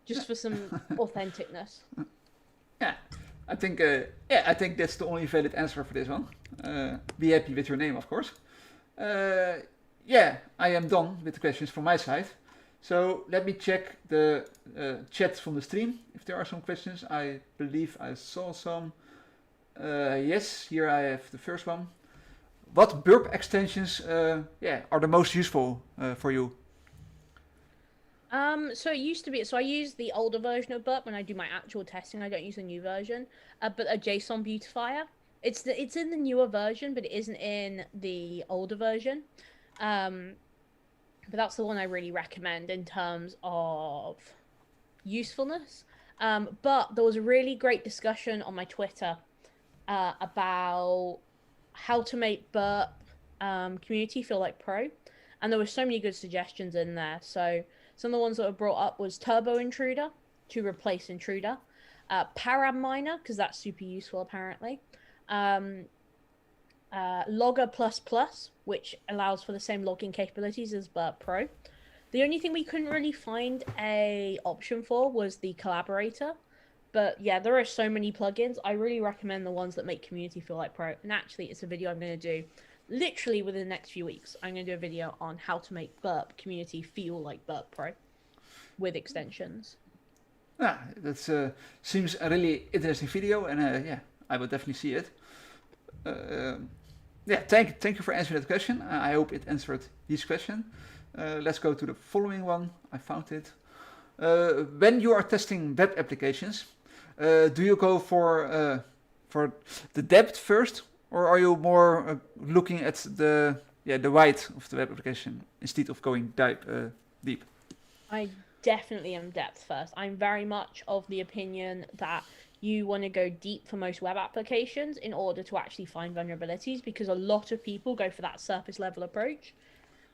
just for some authenticness. Yeah, I think that's the only valid answer for this one. Be happy with your name, of course. I am done with the questions from my side. So let me check the chat from the stream if there are some questions. I believe I saw some. Yes, here I have the first one. What burp extensions are the most useful for you? So it used to be, so I use the older version of Burp when I do my actual testing. I don't use the new version. But a JSON beautifier. It's in the newer version, but it isn't in the older version. Um, but that's the one I really recommend in terms of usefulness. But there was a really great discussion on my Twitter about how to make Burp community feel like pro, and there were so many good suggestions in there. So some of the ones that were brought up was Turbo Intruder to replace Intruder, Param Miner because that's super useful apparently, um, Logger Plus Plus, which allows for the same logging capabilities as Burp Pro. The only thing we couldn't really find a option for was the collaborator. But yeah, there are so many plugins. I really recommend the ones that make community feel like pro. And actually, it's a video I'm going to do literally within the next few weeks. I'm going to do a video on how to make Burp community feel like Burp Pro with extensions. Yeah, that seems a really interesting video, and I will definitely see it. Yeah, thank you for answering that question. I hope it answered this question. Let's go to the following one. I found it. When you are testing web applications, do you go for the depth first, or are you more looking at the width of the web application instead of going deep? I definitely am depth first. I'm very much of the opinion that you want to go deep for most web applications in order to actually find vulnerabilities because a lot of people go for that surface level approach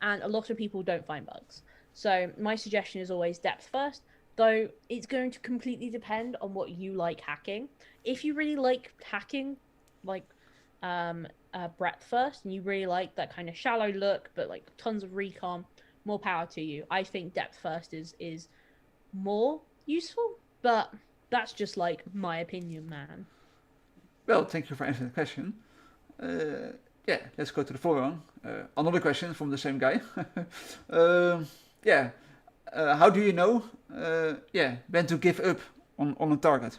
and a lot of people don't find bugs. So my suggestion is always depth first, though it's going to completely depend on what you like hacking. If you really like hacking, like breadth first, and you really like that kind of shallow look, but like tons of recon, more power to you. I think depth first is more useful, but that's just like my opinion, man. Well, thank you for answering the question. Yeah, let's go to the following one. Another question from the same guy. um, yeah, how do you know? When to give up on a target?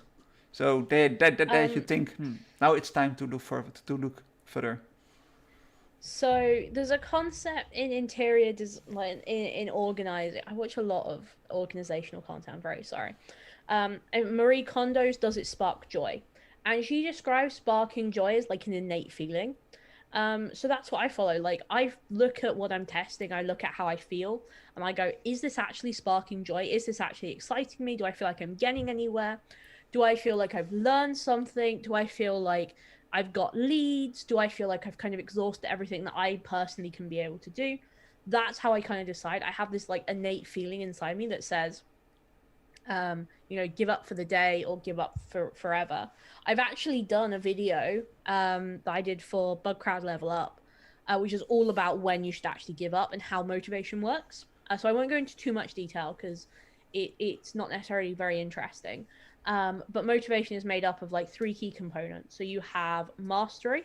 So that you Um, think now it's time to look forward to look further. So there's a concept in interior design in organizing. I watch a lot of organizational content. I'm very sorry. And Marie Kondo's does it spark joy, and she describes sparking joy as like an innate feeling. So that's what I follow. Like I look at what I'm testing, I look at how I feel, and I go, is this actually sparking joy? Is this actually exciting me? Do I feel like I'm getting anywhere? Do I feel like I've learned something? Do I feel like I've got leads? Do I feel like I've kind of exhausted everything that I personally can be able to do? That's how I kind of decide. I have this like innate feeling inside me that says, give up for the day or give up for forever. I've actually done a video that I did for Bug Crowd Level Up, which is all about when you should actually give up and how motivation works. So I won't go into too much detail because it's not necessarily very interesting. But motivation is made up of like three key components. So you have mastery,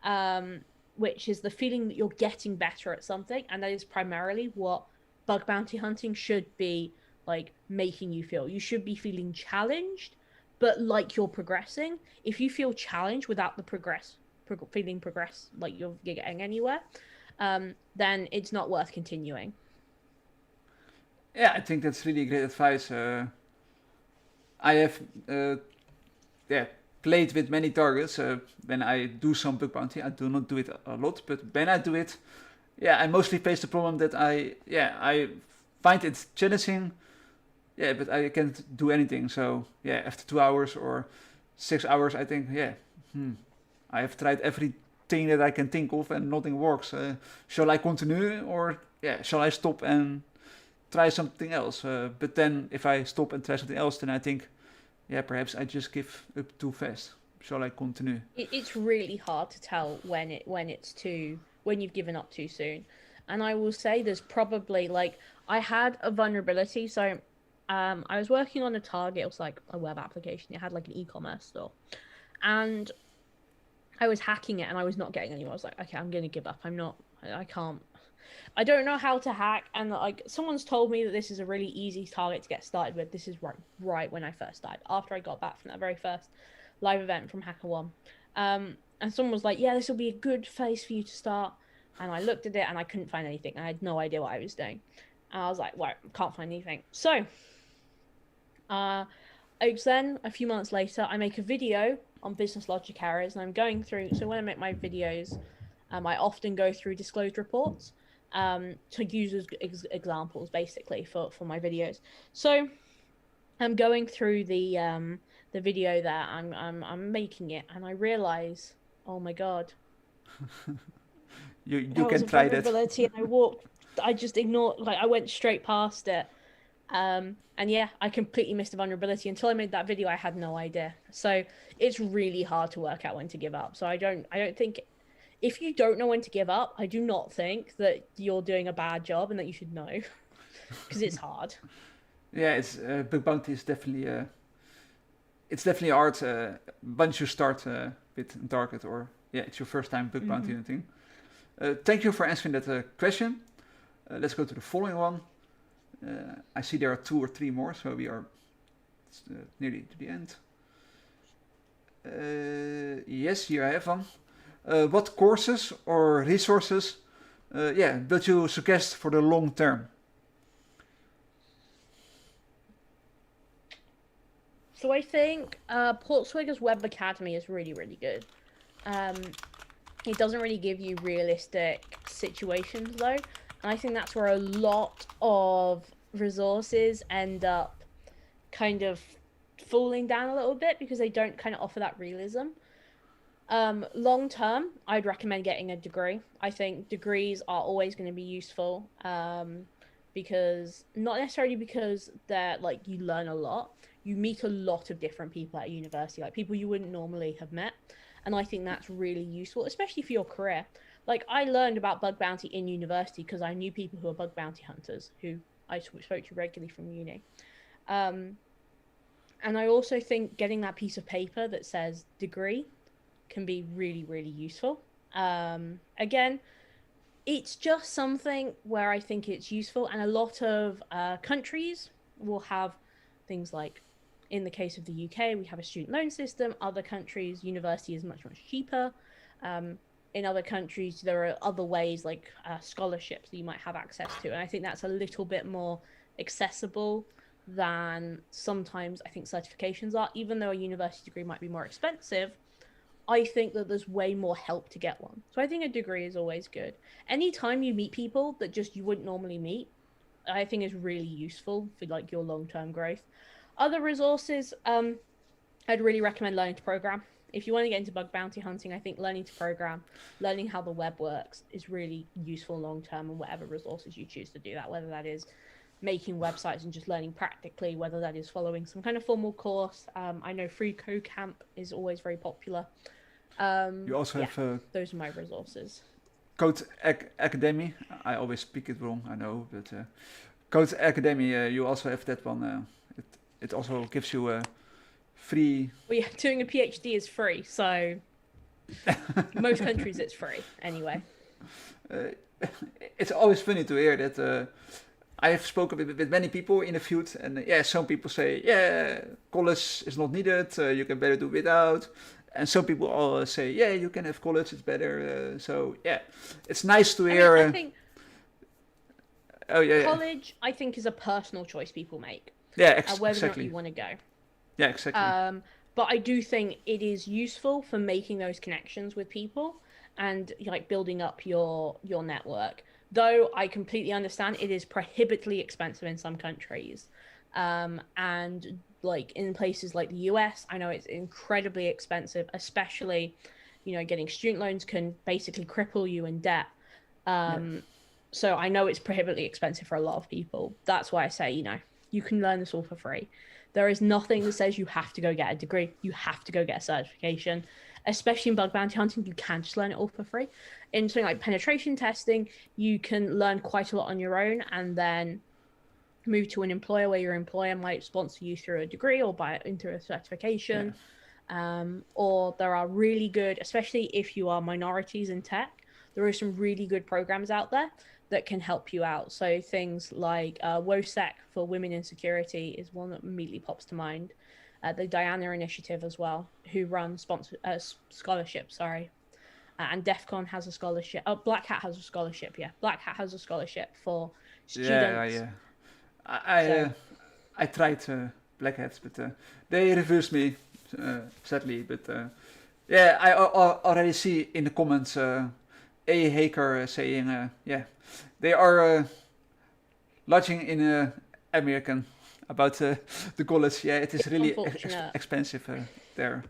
um, which is the feeling that you're getting better at something, and that is primarily what bug bounty hunting should be like making you feel. You should be feeling challenged, but like you're progressing. If you feel challenged without the feeling progress, like you're getting anywhere, then it's not worth continuing. Yeah, I think that's really great advice. I have yeah played with many targets. When I do some bug bounty, I do not do it a lot, but when I do it, I mostly face the problem that I find it challenging. Yeah, but I can't do anything. So after 2 hours or 6 hours, I think I have tried everything that I can think of and nothing works. Shall I continue or shall I stop and try something else? But then if I stop and try something else, then I think perhaps I just give up too fast. Shall I continue? It's really hard to tell when you've given up too soon. And I will say there's probably like I had a vulnerability. So I was working on a target. It was like a web application. It had like an e-commerce store, and I was hacking it, and I was not getting anywhere. I was like, okay, I'm gonna give up. I can't. I don't know how to hack, and like someone's told me that this is a really easy target to get started with. This is right when I first died, after I got back from that very first live event from HackerOne. And someone was like, "Yeah, this will be a good place for you to start." And I looked at it and I couldn't find anything. I had no idea what I was doing. And I was like, "Well, can't find anything." So, uh, then a few months later, I make a video on business logic errors, and I'm going through. So when I make my videos, I often go through disclosed reports to use as examples, basically for my videos. So I'm going through the video there. I'm making it, and I realize, oh my god, You that was can a try that. vulnerability, and I walked. I just ignored, like I went straight past it. And yeah, I completely missed a vulnerability. Until I made that video, I had no idea. So it's really hard to work out when to give up. So I don't think, if you don't know when to give up, I do not think that you're doing a bad job and that you should know, because it's hard. Yeah, it's bug bounty is definitely it's definitely hard once you start with target, or yeah, it's your first time bug bounty Mm-hmm. hunting. Thank you for answering that question. Let's go to the following one. I see there are 2 or 3 more, so we are nearly to the end. Yes, here I have one. What courses or resources, would you suggest for the long term? So I think Portswigger's Web Academy is really, really good. Um, it doesn't really give you realistic situations though, and I think that's where a lot of resources end up kind of falling down a little bit because they don't kind of offer that realism. Long term, I'd recommend getting a degree. I think degrees are always going to be useful. Because not necessarily because they're like you learn a lot. You meet a lot of different people at university, like people you wouldn't normally have met. And I think that's really useful, especially for your career. Like I learned about bug bounty in university because I knew people who are bug bounty hunters who I spoke to regularly from uni. Um, and I also think getting that piece of paper that says degree can be really, really useful. Again, it's just something where I think it's useful, and a lot of countries will have things like, in the case of the UK, we have a student loan system. Other countries, university is much, much cheaper. Um, in other countries, there are other ways like scholarships that you might have access to, and I think that's a little bit more accessible than sometimes I think certifications are. Even though a university degree might be more expensive, I think that there's way more help to get one. So I think a degree is always good. Anytime you meet people that just you wouldn't normally meet, I think is really useful for like your long-term growth. Other resources, I'd really recommend learning to program. If you want to get into bug bounty hunting, I think learning to program, learning how the web works is really useful long term, and whatever resources you choose to do that, whether that is making websites and just learning practically, whether that is following some kind of formal course. I know free code camp is always very popular. You also Yeah, have those are my resources. Code Academy. I always speak it wrong, I know, but Code Academy, you also have that one. It also gives you a free. Well, yeah, doing a PhD is free, so most countries it's free anyway. Uh, it's always funny to hear that. I have spoken with many people interviewed, and yeah, some people say, yeah, college is not needed. You can better do without. And some people all say, yeah, you can have college. It's better. So yeah, it's nice to I mean, hear. I think Oh yeah, yeah, college, I think, is a personal choice people make, yeah, whether or not exactly. you want to go. Yeah, exactly. But I do think it is useful for making those connections with people and like building up your network. Though I completely understand it is prohibitively expensive in some countries. And like in places like the US, I know it's incredibly expensive, especially, getting student loans can basically cripple you in debt. Yeah. So I know it's prohibitively expensive for a lot of people. That's why I say, you can learn this all for free. There is nothing that says you have to go get a degree. You have to go get a certification. Especially in bug bounty hunting, you can just learn it all for free. In something like penetration testing, you can learn quite a lot on your own and then move to an employer where your employer might sponsor you through a degree or buy it into a Yeah. certification. Or there are really good, especially if you are minorities in tech, there are some really good programs out there that can help you out. So things like WOSEC for women in security is one that immediately pops to mind. the Diana Initiative as well, who run scholarships. Sorry, and DEF CON has a scholarship. Oh, Black Hat has a scholarship. Yeah, Black Hat has a scholarship for Yeah, students. yeah. I So I tried Black Hats, but they refused me, sadly. But yeah, I already see in the comments a hacker saying, yeah, they are lodging in American about the college. Yeah, it is it's really unfortunate. expensive there.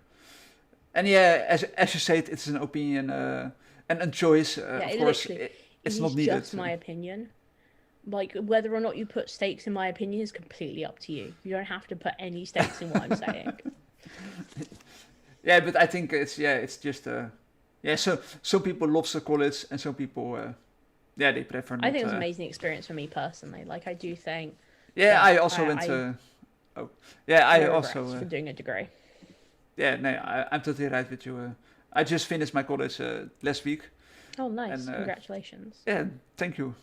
And yeah, as you said, it's an opinion and a choice. Yeah, Of it course, literally it it's not is needed. just my opinion. Like whether or not you put stakes in my opinion is completely up to you. You don't have to put any stakes in what I'm saying. Yeah, but I think it's just yeah. So some people love the college, and some people yeah, they prefer I not. think it was an amazing experience for me personally. Like I do think Yeah, that I also went. I Oh, yeah, I no regrets also. for doing a degree. Yeah, no, I'm totally right with you. I just finished my college last week, Oh, nice! and Congratulations. yeah, thank you.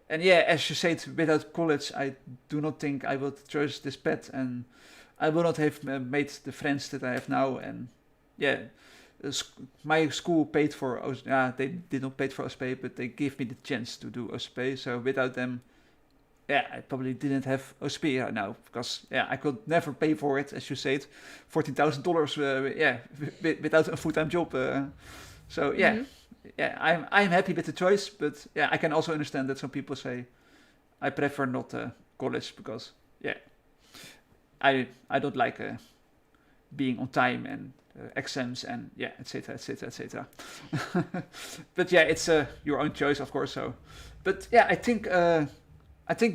And yeah, as you said, without college, I do not think I would choose this path, and I will not have made the friends that I have now. And yeah, my school paid for yeah, they did not pay for OSP, but they gave me the chance to do OSP. So without them, yeah, I probably didn't have OSP right now because yeah, I could never pay for it, as you said, $14,000. Yeah, without a full-time job. So yeah, Hmm. yeah, I'm happy with the choice, but yeah, I can also understand that some people say I prefer not college because yeah, I don't like being on time and exams and yeah, etc. etc. etc. But yeah, it's your own choice, of course. So, but yeah, I think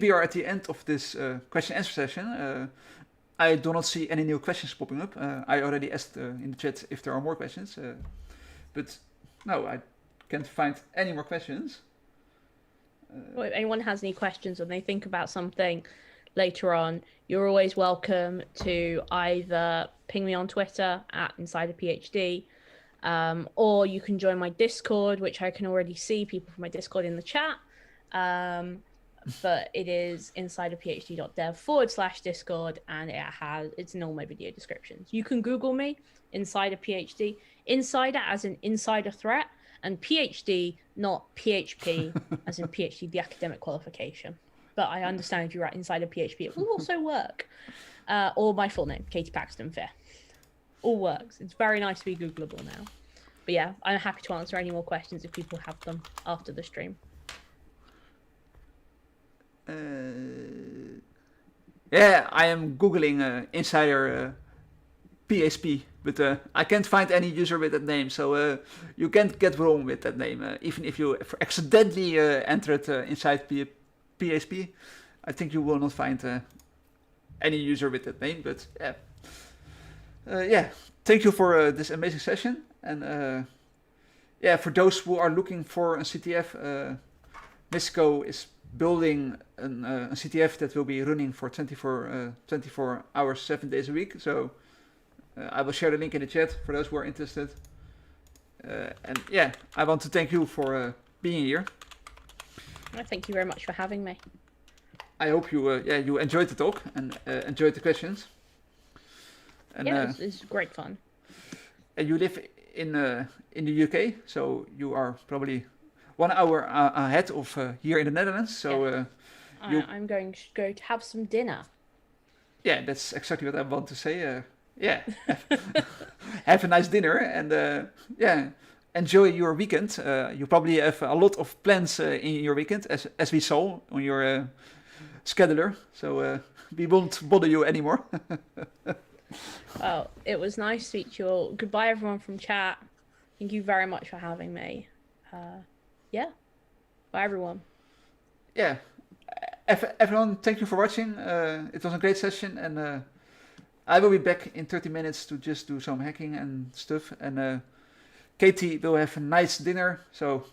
we are at the end of this question answer session. I do not see any new questions popping up. I already asked in the chat if there are more questions, but no, I can't find any more questions. Well, if anyone has any questions or they think about something later on, you're always welcome to either ping me on Twitter at InsiderPhD, or you can join my Discord, which I can already see people from my Discord in the chat. But it is insiderphd.dev/Discord, and it's in all my video descriptions. You can Google me, Insider PhD, Insider as in insider threat, and PhD, not PHP, as in PhD, the academic qualification. But I understand if you write Insider PhD, it will also work. Or my full name, Katie Paxton Fair. All works. It's very nice to be Googleable now. But yeah, I'm happy to answer any more questions if people have them after the stream. Yeah, I am googling insider PHP, but I can't find any user with that name. So you can't get wrong with that name, even if you accidentally entered inside PHP. I think you will not find any user with that name. But yeah, yeah. Thank you for this amazing session, and yeah, for those who are looking for a CTF, Misco is building a CTF that will be running for 24 hours, 7 days a week. So I will share the link in the chat for those who are interested. And yeah, I want to thank you for being here. Thank you very much for having me. I hope you you enjoyed the talk and enjoyed the questions. And, yeah, it's great fun. And you live in the UK, so you are probably 1 hour ahead of here in the Netherlands. So yeah. I'm going to go to have some dinner. Yeah, that's exactly what I want to say. Yeah, have a nice dinner and yeah, enjoy your weekend. You probably have a lot of plans in your weekend, as we saw on your scheduler. So we won't bother you anymore. Well, it was nice to speak to you all. Goodbye, everyone from chat. Thank you very much for having me. Yeah, bye, everyone. Yeah, everyone, thank you for watching. It was a great session, and I will be back in 30 minutes to just do some hacking and stuff. And Katie will have a nice dinner. So,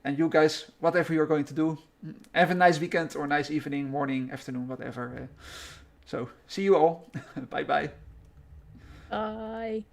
and you guys, whatever you're going to do, have a nice weekend or nice evening, morning, afternoon, whatever. So, see you all. Bye bye. Bye.